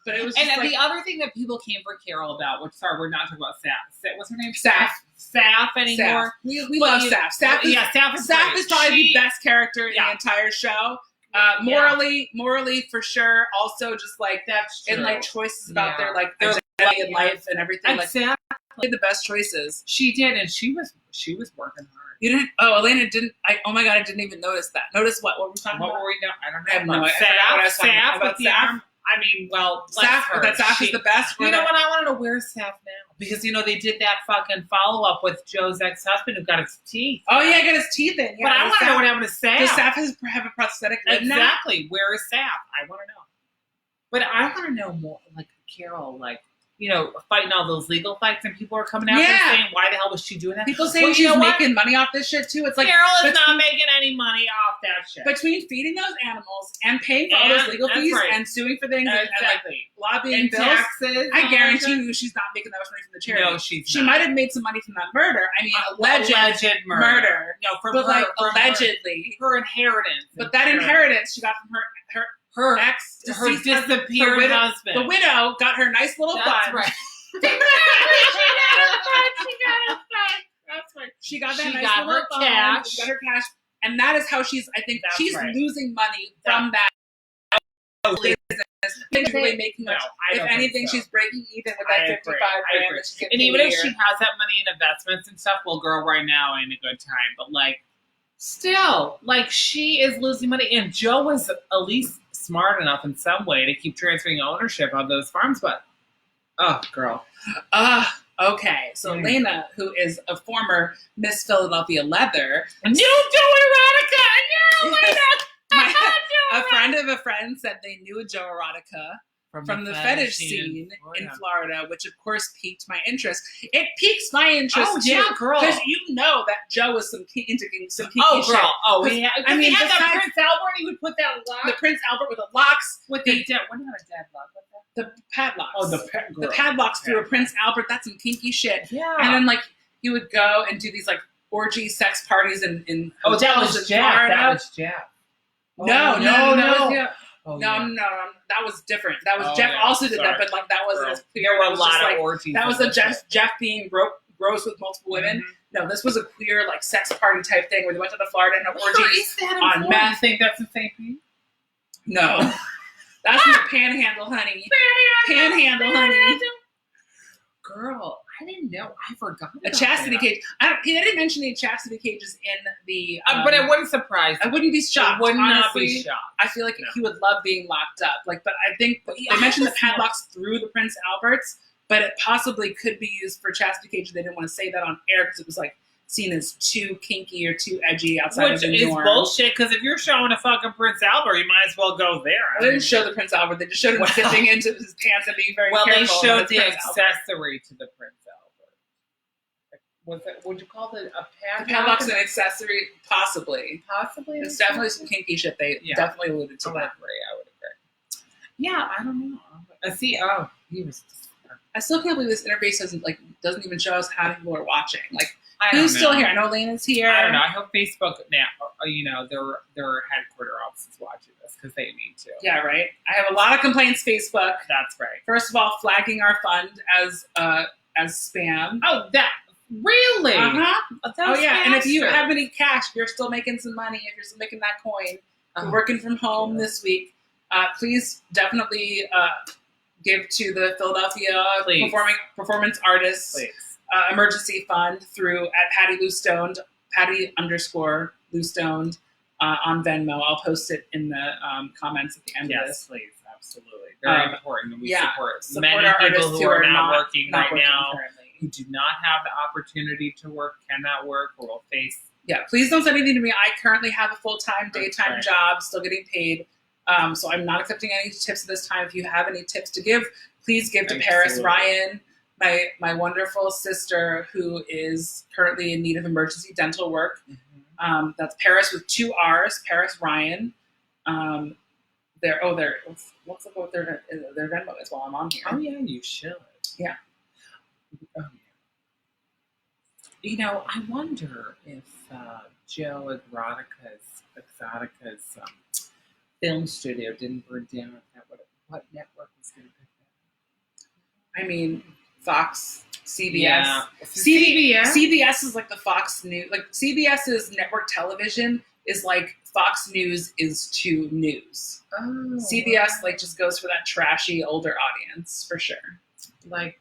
But it was and the other thing that people came for Carole about, which we're not talking about Saf. What's her name? Saf anymore. Saf. We love Saf. Saf is probably the best character in the entire show. Morally for sure. Also, just that's true. And choices about their identity in life and everything. Saf did the best choices. She did, and she was working hard. You didn't? Oh, Elena didn't. Oh my God, I didn't even notice that. Notice what? What were we talking about? What were we doing? I don't know. I have no idea. Saf with the arm. I mean, well, Saf is the best. You know what? I want to know where's Saf now because they did that fucking follow up with Joe's ex-husband who got his teeth. Oh yeah, got his teeth in. Yeah, but I want to know what happened to Saf. Does Saf have a prosthetic lip now? Exactly. Where is Saf? I want to know. But I want to know more. Carole, fighting all those legal fights, and people are coming out and saying, "Why the hell was she doing that?" People saying she's making money off this shit too. It's Carole is not making any money off that shit. Between feeding those animals and paying for all those legal fees and suing for things and lobbying and bills, taxes, I guarantee you she's not making that much money from the charity. No, she might have made some money from that murder. I mean, alleged murder. No, from allegedly her inheritance. But that inheritance she got from her ex, her disappeared husband. The widow got her nice little fund. That's right. She got that nice little cash. She got her cash And that is how I think she's losing money from that business. She's really making much. If anything, she's breaking even with that 55 grand that she's getting. And even if she has that money in investments and stuff, well, girl, right now ain't a good time. But like, still, like, she is losing money. And Joe was at least smart enough in some way to keep transferring ownership of those farms. But, oh, girl. Okay. So Lena, who is a former Miss Philadelphia Leather. New Joe Erotica! Yeah, Lena! A friend of a friend said they knew Joe Erotica from the fetish scene in Florida, which of course piqued my interest. It piques my interest too, girl, because you know that Joe was into some kinky shit. Yeah. I mean, he had that Prince Albert. He would put that lock. The Prince Albert with the locks, with the what about a dead lock? The padlocks. Oh, the padlocks through a Prince Albert. That's some kinky shit. Yeah. And then like he would go and do these like orgy sex parties in that was Jeff. That was Jeff. No. That was different. That was Jeff also did that, but like that wasn't as clear. There were a lot of orgies. That was a Jeff being gross with multiple women. Mm-hmm. No, this was a queer like sex party type thing where they went to the Florida and had orgies on meth. You think that's the same thing? No, that's the panhandle, honey. Panhandle, honey. Girl, I didn't know. I forgot. A chastity cage. He didn't mention any chastity cages in the. But it wouldn't surprise me. I wouldn't be shocked. I would not honestly, be shocked. I feel like he would love being locked up. Like, but I think they mentioned the padlocks through the Prince Alberts, but it possibly could be used for chastity cage. They didn't want to say that on air because it was like seen as too kinky or too edgy outside of the norm. Which is bullshit, because if you're showing a fucking Prince Albert, you might as well go there. They didn't show the Prince Albert. They just showed him dipping into his pants and being very careful. Well, they showed the accessory to the Prince Albert. Would you call it a padlock? The padlock's an accessory? Possibly. Possibly. It's definitely some kinky shit. They definitely alluded to that. I would agree. Yeah, I don't know. He was... I still can't believe this interface doesn't even show us how people are watching. Like, who's still here? I know Lena's here. I don't know. I hope Facebook now, their headquarter office is watching this because they need to. Yeah, right. I have a lot of complaints. Facebook. That's right. First of all, flagging our fund as spam. Oh, that really? Oh yeah. And if you have any cash, you're still making some money. If you're still making that coin, you're working from home this week. Please definitely give to the Philadelphia Performance Artists Emergency Fund through at Patty Lou Stoned, Patty_Lou Stoned on Venmo. I'll post it in the comments at the end of this. Yes, please. Absolutely. Very important. We support many our people who are not working right now, currently. who do not have the opportunity to work, cannot work, or will face. Yeah, please don't send anything to me. I currently have a full-time, daytime job, still getting paid. So I'm not accepting any tips at this time. If you have any tips to give, please give to Paris Ryan, my wonderful sister who is currently in need of emergency dental work. Mm-hmm. That's Paris with 2 R's, Paris Ryan. Let's look what their Venmo is while I'm on here. Oh yeah, you should. Yeah. You know, I wonder if Joe Exotica's film studio didn't burn down. What network was going to pick that? I mean, Fox, CBS. Yeah. CBS is like the Fox News. Like CBS's network television is like Fox News is to news. Oh, CBS like just goes for that trashy older audience for sure. Like,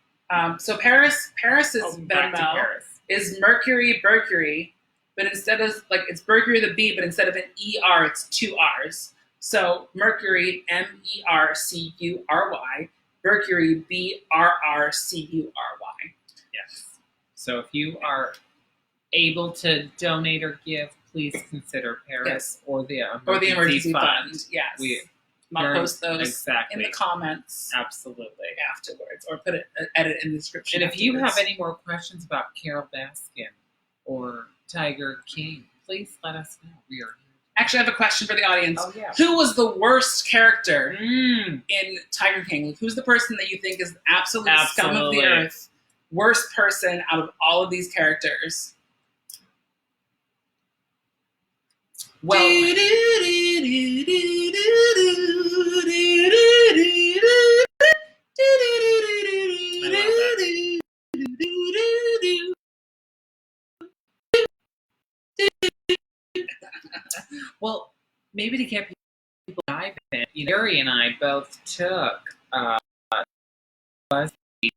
so Paris's Venmo is Mercury, but instead of like it's Mercury the B, but instead of an ER, it's 2 R's. So Mercury MERCURY, Mercury BRRCURY. Yes. So if you are able to donate or give, please consider Paris or the emergency fund. Yes. I'll post those in the comments. Absolutely. Afterwards, or put it edit in the description. And if you have any more questions about Carole Baskin or Tiger King, please let us know. We are here. Actually, I have a question for the audience. Oh, yeah. Who was the worst character in Tiger King? Who's the person that you think is the absolute scum of the earth? Worst person out of all of these characters? Well, Well, maybe to get people to dive in, Beary and I both took BuzzFeed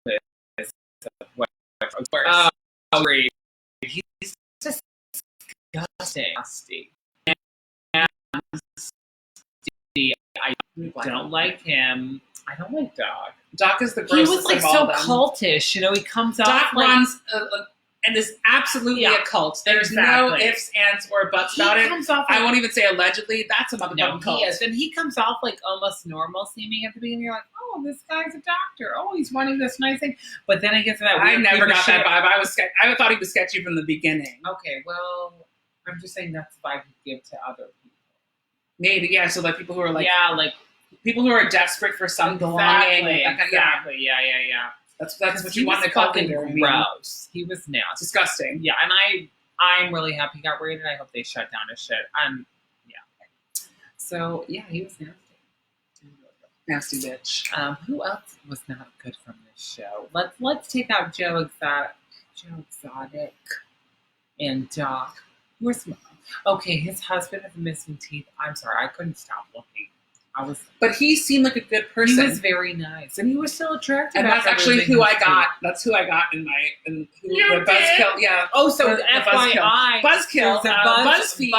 quiz. Oh, great. He's disgusting. And I don't like him. I don't like Doc. Doc is the grossest. He was like so cultish, he comes off. Doc runs and is absolutely a cult. There's no ifs, ands, or buts about it. I won't even say allegedly. That's a motherfucking cult. He is. And he comes off like almost normal seeming at the beginning. You're like, oh, this guy's a doctor. Oh, he's running this nice thing. But then he gets to that weird. I never got that vibe. I thought he was sketchy from the beginning. Okay, well, I'm just saying that's the vibe you give to other people. Maybe, yeah. So like people who are like, people who are desperate for some belonging. Exactly. Yeah. That's what you want in a fucking gross. He was nasty. Disgusting. Yeah, and I'm really happy he got rated. I hope they shut down his shit. So yeah, he was nasty. Nasty bitch. Who else was not good from this show? Let's take out Joe Exotic and Doc. Okay, his husband has missing teeth. I'm sorry, I couldn't stop looking. But he seemed like a good person. He was very nice, and he was still attractive. And that's actually who I got. That's who I got in the Buzzkill. Yeah. Oh, so FYI, Buzzkill. BuzzFeed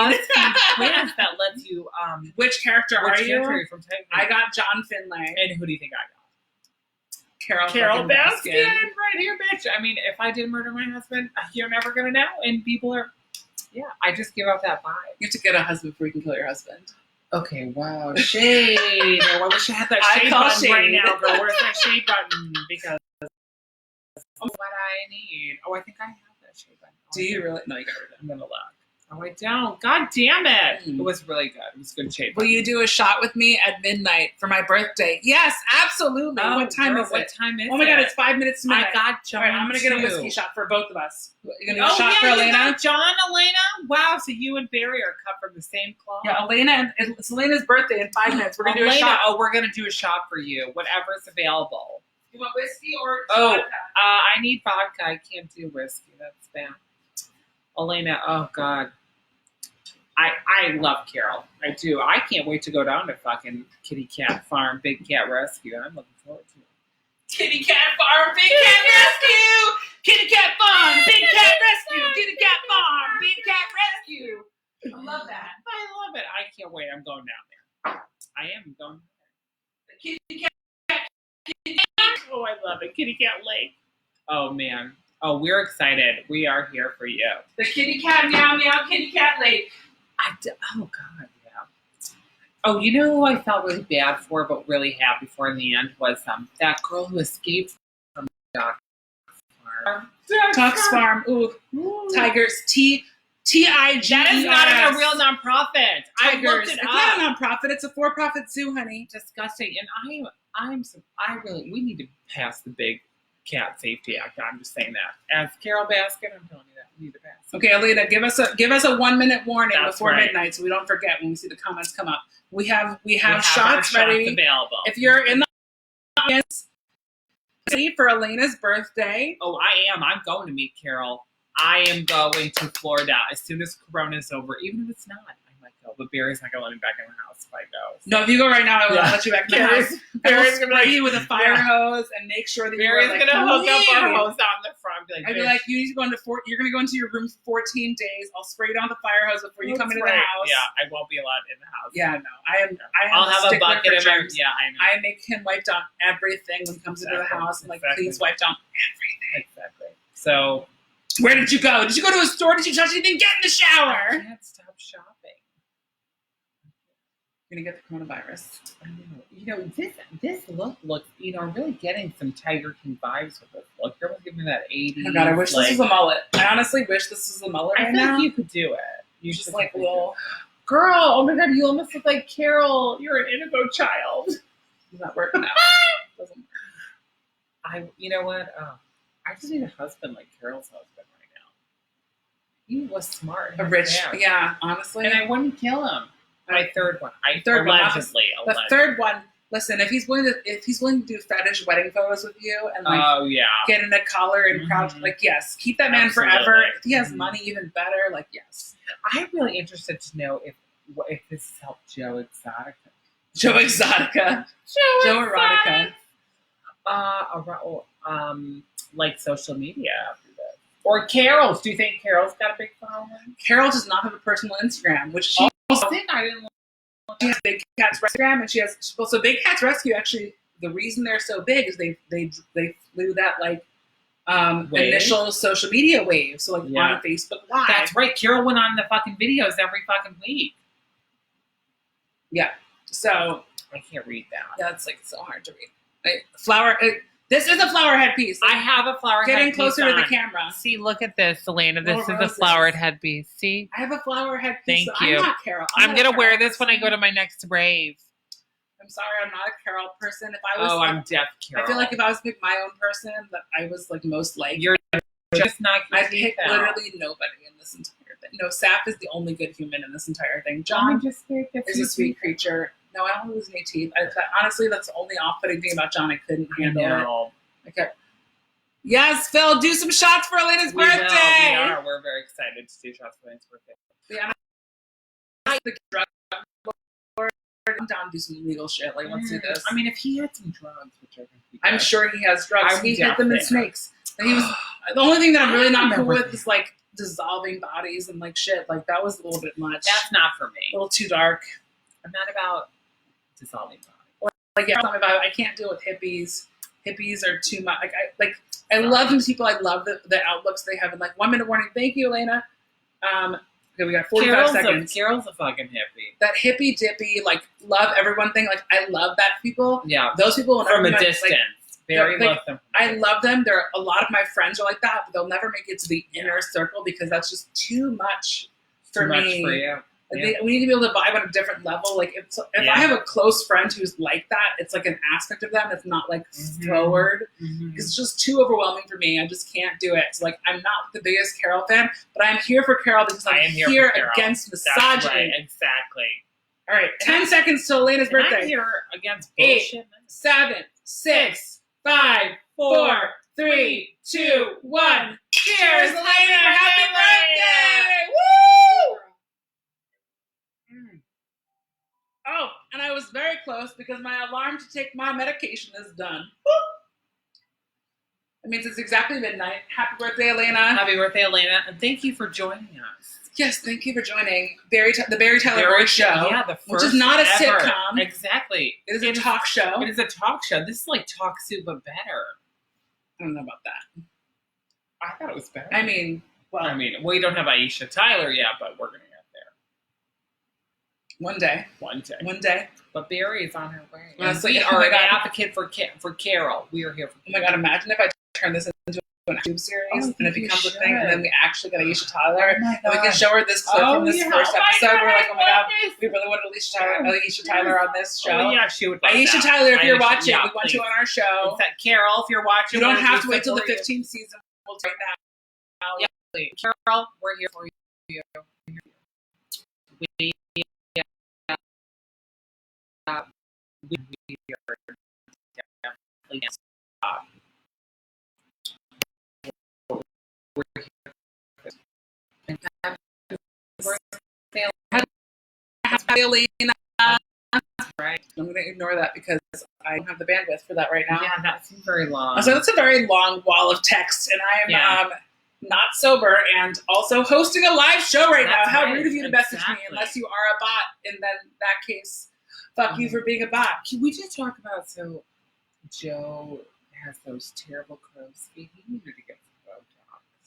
quiz that lets you. Which character are you? From I got John Finlay. And who do you think I got? Carole Baskin. Right here, bitch. I mean, if I did murder my husband, you're never gonna know. And people are. Yeah, I just give out that vibe. You have to get a husband before you can kill your husband. Okay, wow, shade. I wish I had that shade button right now, girl. Where's that shade button? Because what I need. Oh, I think I have that shade button. Do you really? No, you got rid of it. I'm gonna look. Oh, I don't. God damn it. It was really good. It was good shade button. Will you do a shot with me at midnight for my birthday? Yes, absolutely. Oh, what time is it? What time is it? Oh my God, it's 5 minutes to midnight. I got John. All right, I'm going to get a whiskey shot for both of us. You're going to do a shot for you Elena? got John, Elena? Wow, so you and Beary are cut from the same cloth. Yeah, Elena, it's Elena's birthday in 5 minutes. We're going to do a shot. Oh, we're going to do a shot for you. Whatever's available. You want whiskey or vodka? I need vodka. I can't do whiskey. That's bad. Elena, oh God. I love Carole. I do. I can't wait to go down to fucking Kitty Cat Farm, Big Cat Rescue. I'm looking forward to it. Kitty Cat Farm, Big Cat Rescue! Kitty Cat Farm, Big Cat Rescue! Kitty Cat Farm, Big Cat Rescue! I love that. I love it. I can't wait. I'm going down there. I am going there. Kitty Cat. Oh, I love it. Kitty Cat Lake. Oh, man. Oh, we're excited. We are here for you. The Kitty Cat Meow Meow Kitty Cat Lake. Oh, God, yeah. Oh, you know who I felt really bad for, but really happy for in the end was that girl who escaped from Doc's Farm. Doc's Farm. Ooh. Tigers. T-I-G-E-R-S. That is not even a real nonprofit. Tigers. I looked it It's up. not a nonprofit. It's a for-profit zoo, honey. Disgusting. And we need to pass the Big Cat Safety Act. I'm just saying that. As Carole Baskin, I'm telling you that. We need to pass. Okay, Alita, give us a 1 minute warning before midnight so we don't forget when we see the comments come up. We have shots ready. Available. If you're in the audience for Elena's birthday. Oh, I am. I'm going to meet Carole. I am going to Florida as soon as Corona's over, even if it's not. I might go, but Beary's not going to let me back in the house if I go. No, if you go right now, I will not let you back in the house. Beary's going to spray you with a fire hose and make sure that Beary's going to hook up our hose on the front. I'd be like, you need to go into you're going to go into your room for 14 days. I'll spray you down with the fire hose before you come into the house. Yeah, I won't be allowed in the house. Yeah, no. I'll have a bucket in my. Yeah, I know. I make him wipe down everything when he comes into the house. I'm like, please wipe down everything. Exactly. So. Where did you go? Did you go to a store? Did you touch anything? Get in the shower. I can't stop shopping. You're gonna get the coronavirus. I know. You know, this look looks. You know, I'm really getting some Tiger King vibes with this look. You're giving me that 80s. Oh God, I wish this was a mullet. I honestly wish this was a mullet right now. I think you could do it. You just like a little girl. Oh my God, you almost look like Carole. You're an indigo child. It's not working out. Doesn't work. You know what? I just need a husband like Carole's husband right now. He was smart. A rich, yeah, honestly. And I wouldn't kill him. My third one. Allegedly. The third one, Listen, if he's willing to do fetish wedding photos with you and like get in a collar and crouch, like yes, keep that man forever. If he has money, even better. Like yes. I'm really interested to know if this has helped Joe Exotica. Joe Exotica. Joe Erotica. Like social media after this. Or Carole's. Do you think Carole's got a big following? Carole does not have a personal Instagram, which she has Big Cats Instagram, and she has so Big Cats Rescue. Actually, the reason they're so big is they flew that like initial social media wave. So like on Facebook Live. That's right. Carole went on the fucking videos every fucking week. Yeah. So I can't read that. Yeah, it's like so hard to read. This is a flower headpiece. I have a flower headpiece. Getting closer to the camera. See, look at this, Elena. This is a flowered headpiece. See? I have a flower headpiece. Thank you. I'm not Carole. I'm going to wear this when I go to my next rave. I'm sorry, I'm not a Carole person. If I was, I'm deaf Carole. I feel like if I was to pick my own person that I was like most like, you're just not. I'd pick literally nobody in this entire thing. No, Sap is the only good human in this entire thing. John is a sweet creature. No, I don't lose any teeth. Honestly, that's the only off-putting thing about John. I couldn't handle it. Okay. Yes, Phil, do some shots for Elena's birthday. We are. We're very excited to do shots for Elena's birthday. Yeah, I'm down to do some legal shit. Like, let's do this. I mean, if he had some drugs, which I'm sure he has drugs. He hid them in snakes. And he was the only thing that I'm really not cool with is like dissolving bodies and like shit. Like that was a little bit much. That's not for me. A little too dark. I'm not about dissolving bodies. Like yeah, I can't deal with hippies. Hippies are too much. I love these people. I love the outlooks they have. And like 1 minute warning. Thank you, Elena. Okay, we got 45 seconds. Carol's a fucking hippie. That hippie dippy, like love everyone thing. Like I love that people. Yeah, those people from a distance. Like, very love them. I love them. A lot of my friends are like that, but they'll never make it to the inner circle because that's just too much for me. Much for you. Like we need to be able to vibe on a different level. Like if I have a close friend who's like that, it's like an aspect of them. It's not like forward. It's just too overwhelming for me. I just can't do it. So like I'm not the biggest Carole fan, but I'm here for Carole because I'm here against misogyny. That's right, exactly. All right, 10 seconds till Elena's birthday. I'm here against bullshit. 8, 7, 6, 5, 4, 3, 2, 1. Cheers, Elena! Happy birthday! Woo! Oh, and I was very close because my alarm to take my medication is done. Woo! It means it's exactly midnight. Happy birthday, Elena. Happy birthday, Elena. And thank you for joining us. Yes, thank you for joining the Beary Tyler Show. Yeah, the first which is not a ever. sitcom. Exactly. It is a talk show. It is a talk show. This is like Talk Soup, but better. I don't know about that. I thought it was better. I mean, we don't have Aisha Tyler yet, but we're going to get there. One day. But Beary is on her way. Honestly, we are an advocate for Carole. We are here for Carole. Oh my God, imagine if I turn this into an YouTube series and it becomes a thing and then we actually get Aisha Tyler and we can show her this clip from this first episode. We're like, oh my God, we really wanted Aisha Tyler on this show. Oh yeah, she would love Aisha that. Tyler, if you're watching, we want you on our show. It's that Carole, if you're watching. You don't have to wait till the 15th season. We'll do it now. Yeah, please. Carole, we're here for you. We are definitely we're here. Right. I'm going to ignore that because I don't have the bandwidth for that right now. Yeah, that seems very long. So that's a very long wall of text, and I am not sober and also hosting a live show right now. How rude of you to message me unless you are a bot. In that case, fuck you for being a bot. Can we just talk about Joe has those terrible crow's feet? He needed to get some Botox.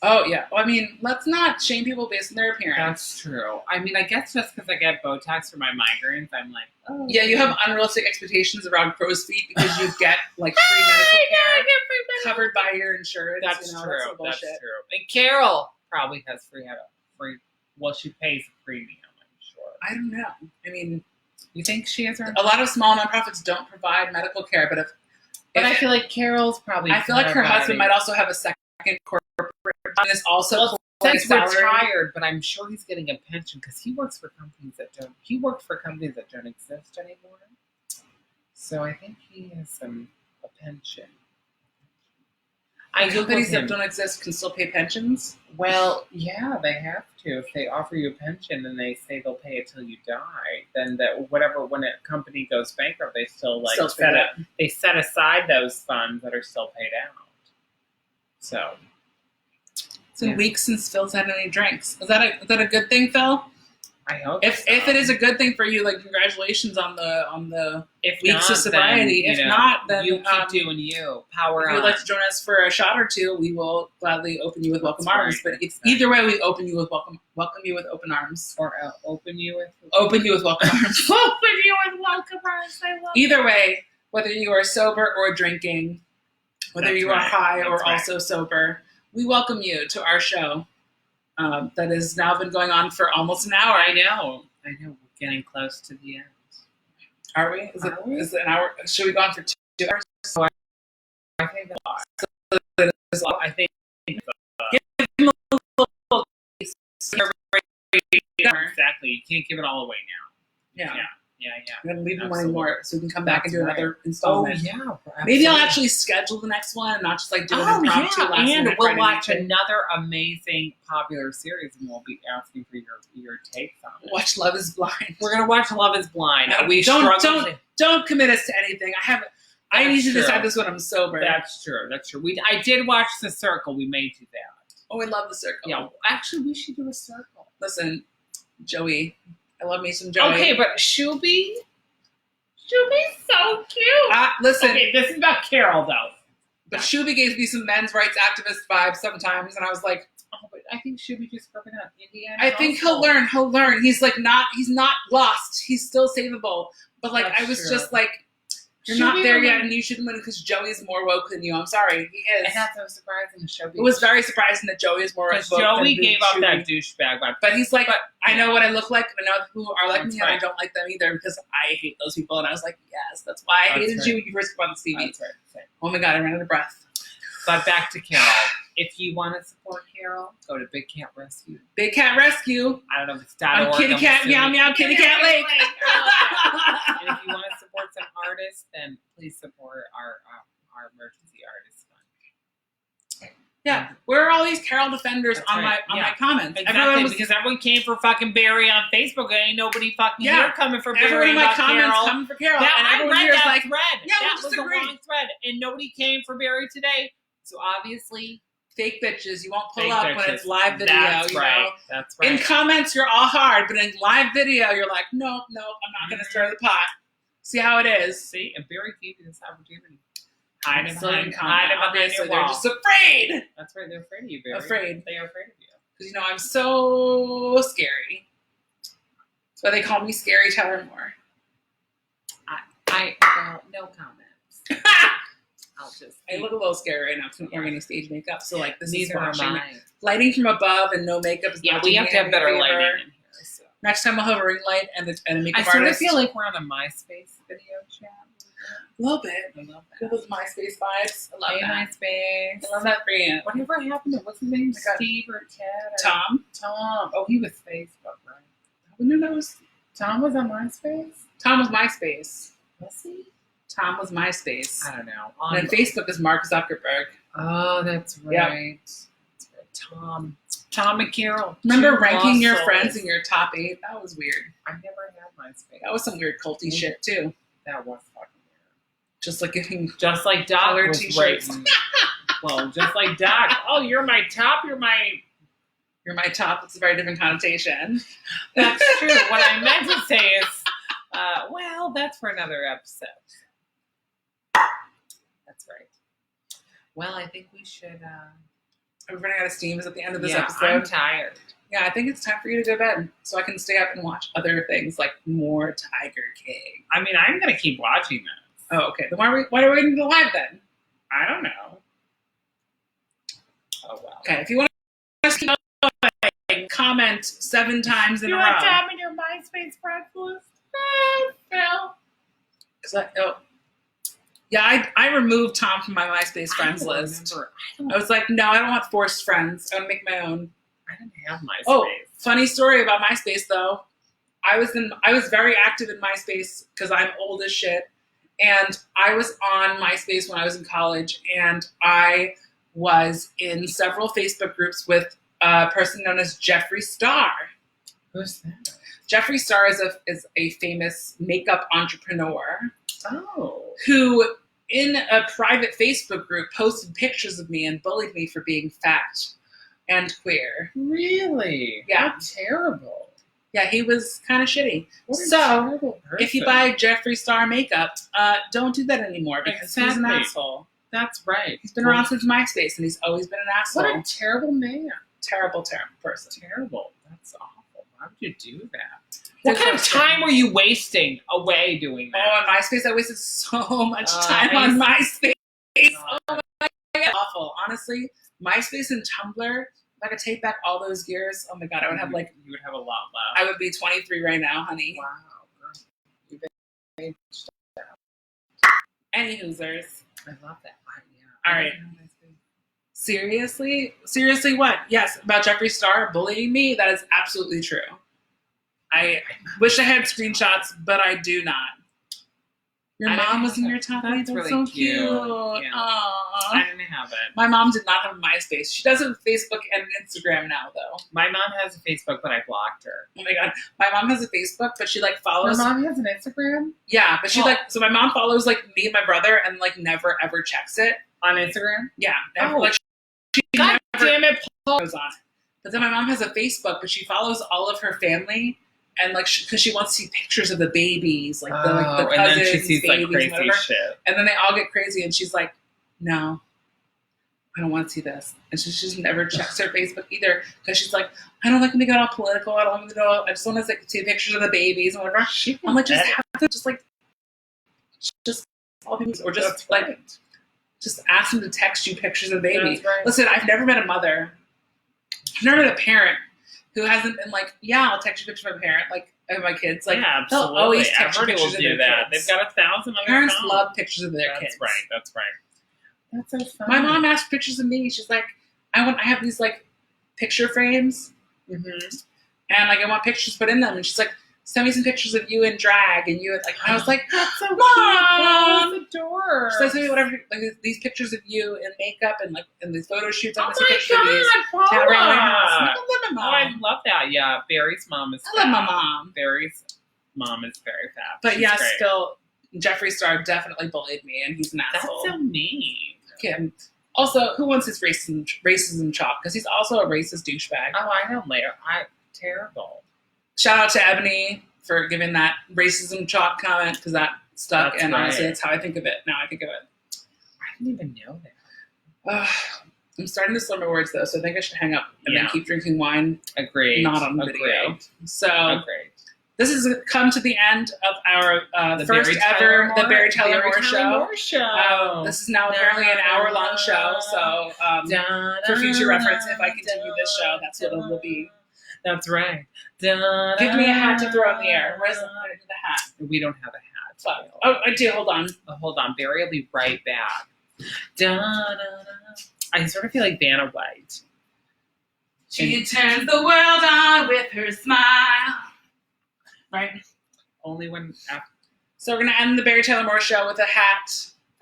Oh yeah. Well, I mean, let's not shame people based on their appearance. That's true. I mean, I guess just because I get Botox for my migraines, I'm like, oh. Yeah, you have unrealistic expectations around crow's feet because you get like free medical care covered by your insurance. That's true. That's true. And Carole probably has free. Well, she pays a premium, I'm sure. I don't know. I mean, you think she has her? A lot of small nonprofits don't provide medical care, but I feel like Carole's probably. I feel like her husband might also have a second corporate. And is also he's retired, but I'm sure he's getting a pension because he works for companies that don't. He worked for companies that don't exist anymore. So I think he has a pension. Companies that don't exist can still pay pensions? Well, yeah, they have to. If they offer you a pension and they say they'll pay it till you die, then when a company goes bankrupt, they still set aside those funds that are still paid out. So it's been weeks since Phil's had any drinks. Is that a good thing, Phil? I hope if it is a good thing for you, like congratulations on the weeks of sobriety. Then, not, then you keep doing you. Power on. If you'd like to join us for a shot or two, we will gladly open you with welcome arms. But either way, we open you with welcome you with open arms, or open you with welcome arms. Open you with welcome arms. I love. Either way, whether you are sober or drinking, whether you are high or also sober, we welcome you to our show. That has now been going on for almost an hour. I know. We're getting close to the end. Are we? Is it an hour? Should we go on for 2 hours? So I think that's I think give them a little exactly. You can't give it all away now. Yeah. I'm gonna leave them wanting more, so we can come back and do another installment. Oh yeah, absolutely. Maybe I'll actually schedule the next one, and not just like do an impromptu last minute. And we'll watch another amazing popular series, and we'll be asking for your takes on it. Watch Love Is Blind. We're gonna watch Love Is Blind. Don't commit us to anything. I need to decide this when I'm sober. That's true. I did watch The Circle. We may do that. Oh, I love The Circle. Yeah, actually, we should do a circle. Listen, Joey. I love me some Joey. Okay, but Shuby's so cute. Listen. Okay, this is about Carole, though. But Shuby gave me some men's rights activist vibes sometimes, and I was like, oh, but I think Shuby just grew up in Indiana. I think he'll learn. He's not lost. He's still savable. But like, I was just like, you're not there yet, and you shouldn't win because Joey's more woke than you. I'm sorry, he is. And that's so surprising. It was very surprising that Joey is more woke. Because Joey gave up that douchebag vibe. But he's like, I know what I look like, and I know who are like me, and I don't like them either because I hate those people. And I was like, yes, that's why I hated you when you first came on the TV. That's right. Oh my God, I ran out of breath. But back to Carole. If you want to support Carole, go to Big Cat Rescue. Big Cat Rescue. I don't know if it's .org. Kitty Cat, meow meow, Kitty Cat Lake. And if you want to support some artists, then please support our emergency artist fund. Yeah, where are all these Carole defenders on my comments? Exactly, because everyone came for fucking Beary on Facebook. Ain't nobody fucking here coming for Beary. Everyone in my comments coming for Carole. And I read that thread. Yeah, that was a long thread, and nobody came for Beary today. So obviously, fake bitches, you won't pull up when it's live video. That's right. That's right. In comments, you're all hard, but in live video, you're like, nope, I'm not going to stir the pot. See how it is. See, and Beary gave you this opportunity. Hide it behind your wall. They're just afraid. That's right. They're afraid of you, Beary. Afraid. They are afraid of you. Because, I'm so scary. That's why they call me Scary Tyler Moore. Well, no comments. I look a little scary right now because I'm wearing any stage makeup. So, like, this Neither is am I. Lighting from above and no makeup is not we have to have better lighting in here. So. Next time I'll have a ring light and a makeup artist. I sort of feel like we're on a MySpace video chat. A little bit. I love that. Feel those MySpace vibes. I love that. MySpace. I love that for you. Whatever happened to, what's his name? Steve or Ted? Tom. Oh, he was Facebook, right? No, that was... Tom was on MySpace? Tom was MySpace. Was he? Tom was MySpace. I don't know. And then Facebook is Mark Zuckerberg. Oh, that's right. Yep. That's right. Tom and Carole. Remember ranking your friends in your top 8? That was weird. I never had MySpace. That was some weird culty shit too. That was fucking weird. Just like Doc was t-shirts. Well, just like Doc. Oh, you're my top. You're my top. It's a very different connotation. That's true. What I meant to say is, well, that's for another episode. That's right. Well, I think we should. I'm running out of steam. Is at the end of this episode. I'm tired. Yeah, I think it's time for you to go to bed so I can stay up and watch other things like more Tiger King. I mean, I'm gonna keep watching this. Oh, okay. Then why are we waiting to live then? I don't know. Oh well. Okay, if you want to comment 7 times in a row. You want Tom in your MySpace friends list? No. Yeah, I removed Tom from my MySpace friends list. I was like, no, I don't want forced friends. I want to make my own. I didn't have MySpace. Oh, funny story about MySpace though. I was very active in MySpace because I'm old as shit, And I was on MySpace when I was in college, and I was in several Facebook groups with a person known as Jeffree Star. Who's that? Jeffree Star is a famous makeup entrepreneur. Oh. Who, in a private Facebook group, posted pictures of me and bullied me for being fat and queer. Really? Yeah. How terrible. Yeah, he was kind of shitty. So, if you buy Jeffree Star makeup, don't do that anymore because he's an asshole. That's right. He's been around since MySpace, and he's always been an asshole. What a terrible man. Terrible person. Terrible. That's awful. Why would you do that? What kind of time were you wasting away doing that? Oh, on MySpace, I wasted so much time on MySpace. Oh my God. Awful. Honestly, MySpace and Tumblr, if I could take back all those years, oh my God, I would have You would have a lot left. I would be 23 right now, honey. Wow, girl. You've been Any hoosers. I love that. All right. Seriously? Seriously what? Yes, about Jeffree Star bullying me? That is absolutely true. I wish I had screenshots, but I do not. Your mom was in your top 8. That's really so cute. Yeah. I didn't have it. My mom did not have a MySpace. She does have Facebook and Instagram now, though. My mom has a Facebook, but I blocked her. Oh my God. My mom has a Facebook, but she follows. My mom has an Instagram? Yeah, but she so my mom follows me and my brother and never ever checks it. On Instagram? Yeah. Never, God damn it, Paul. Goes on. But then my mom has a Facebook, but she follows all of her family. And because she wants to see pictures of the babies, the cousins, and then she sees babies, crazy shit. And then they all get crazy, and she's like, "No, I don't want to see this." And she just never checks her Facebook either because she's like, "I don't like when they get all political. I don't want to go. I just want to see pictures of the babies and whatever." I'm like, just have to just all babies, or just just ask them to text you pictures of the baby. Right. Listen, I've never met a mother, I've never met a parent who hasn't been I'll text you a picture of my parent, of my kids. Yeah, absolutely. They'll always text you pictures of their that. kids. They've got 1,000 other parents phones. love pictures of their kids. That's right. That's so fun. My mom asked pictures of me. She's like, I have these picture frames, and I want pictures put in them. And she's like, send me some pictures of you in drag, and you I was like, that's so Mom, cute. Adorable. She's like, send me whatever, these pictures of you in makeup and in these photo shoots. Oh my God, Paula. Around my house. I love my mom. Oh, I love that. Yeah, Beary's mom is. I love my mom. Beary's mom is very fat. But she's yeah, great. Still, Jeffree Star definitely bullied me, and he's an asshole. That's so mean. Kim. Also, who wants his racism chalk? Because he's also a racist douchebag. Oh, I know, later. Terrible. Shout out to Ebony for giving that racism chalk comment because that stuck. That's and right. honestly, that's how I think of it. Now I think of it. I didn't even know that. I'm starting to slow my words though, so I think I should hang up and then keep drinking wine. Agreed. Not on video. So agreed. This has come to the end of our first ever The Beary Taylor Moore Show. This is now apparently an hour-long show, so for future reference, if I continue this show, that's what it will be. That's right. Give me a hat to throw in the air. Where's the hat? We don't have a hat. Oh, I do. Hold on. Hold on. Beary will be right back. I sort of feel like Vanna White. She turns the world on with her smile. Right? Only when... So we're going to end the Beary Taylor Moore Show with a hat.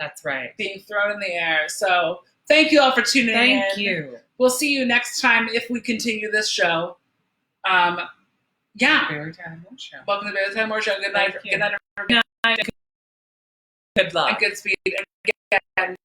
That's right. Being thrown in the air. So thank you all for tuning in. Thank you. We'll see you next time if we continue this show. Beary Taylor Moore Show. Welcome to the Beary Taylor Moore Show. Good night. Good night. Good night. Good luck. And good speed. And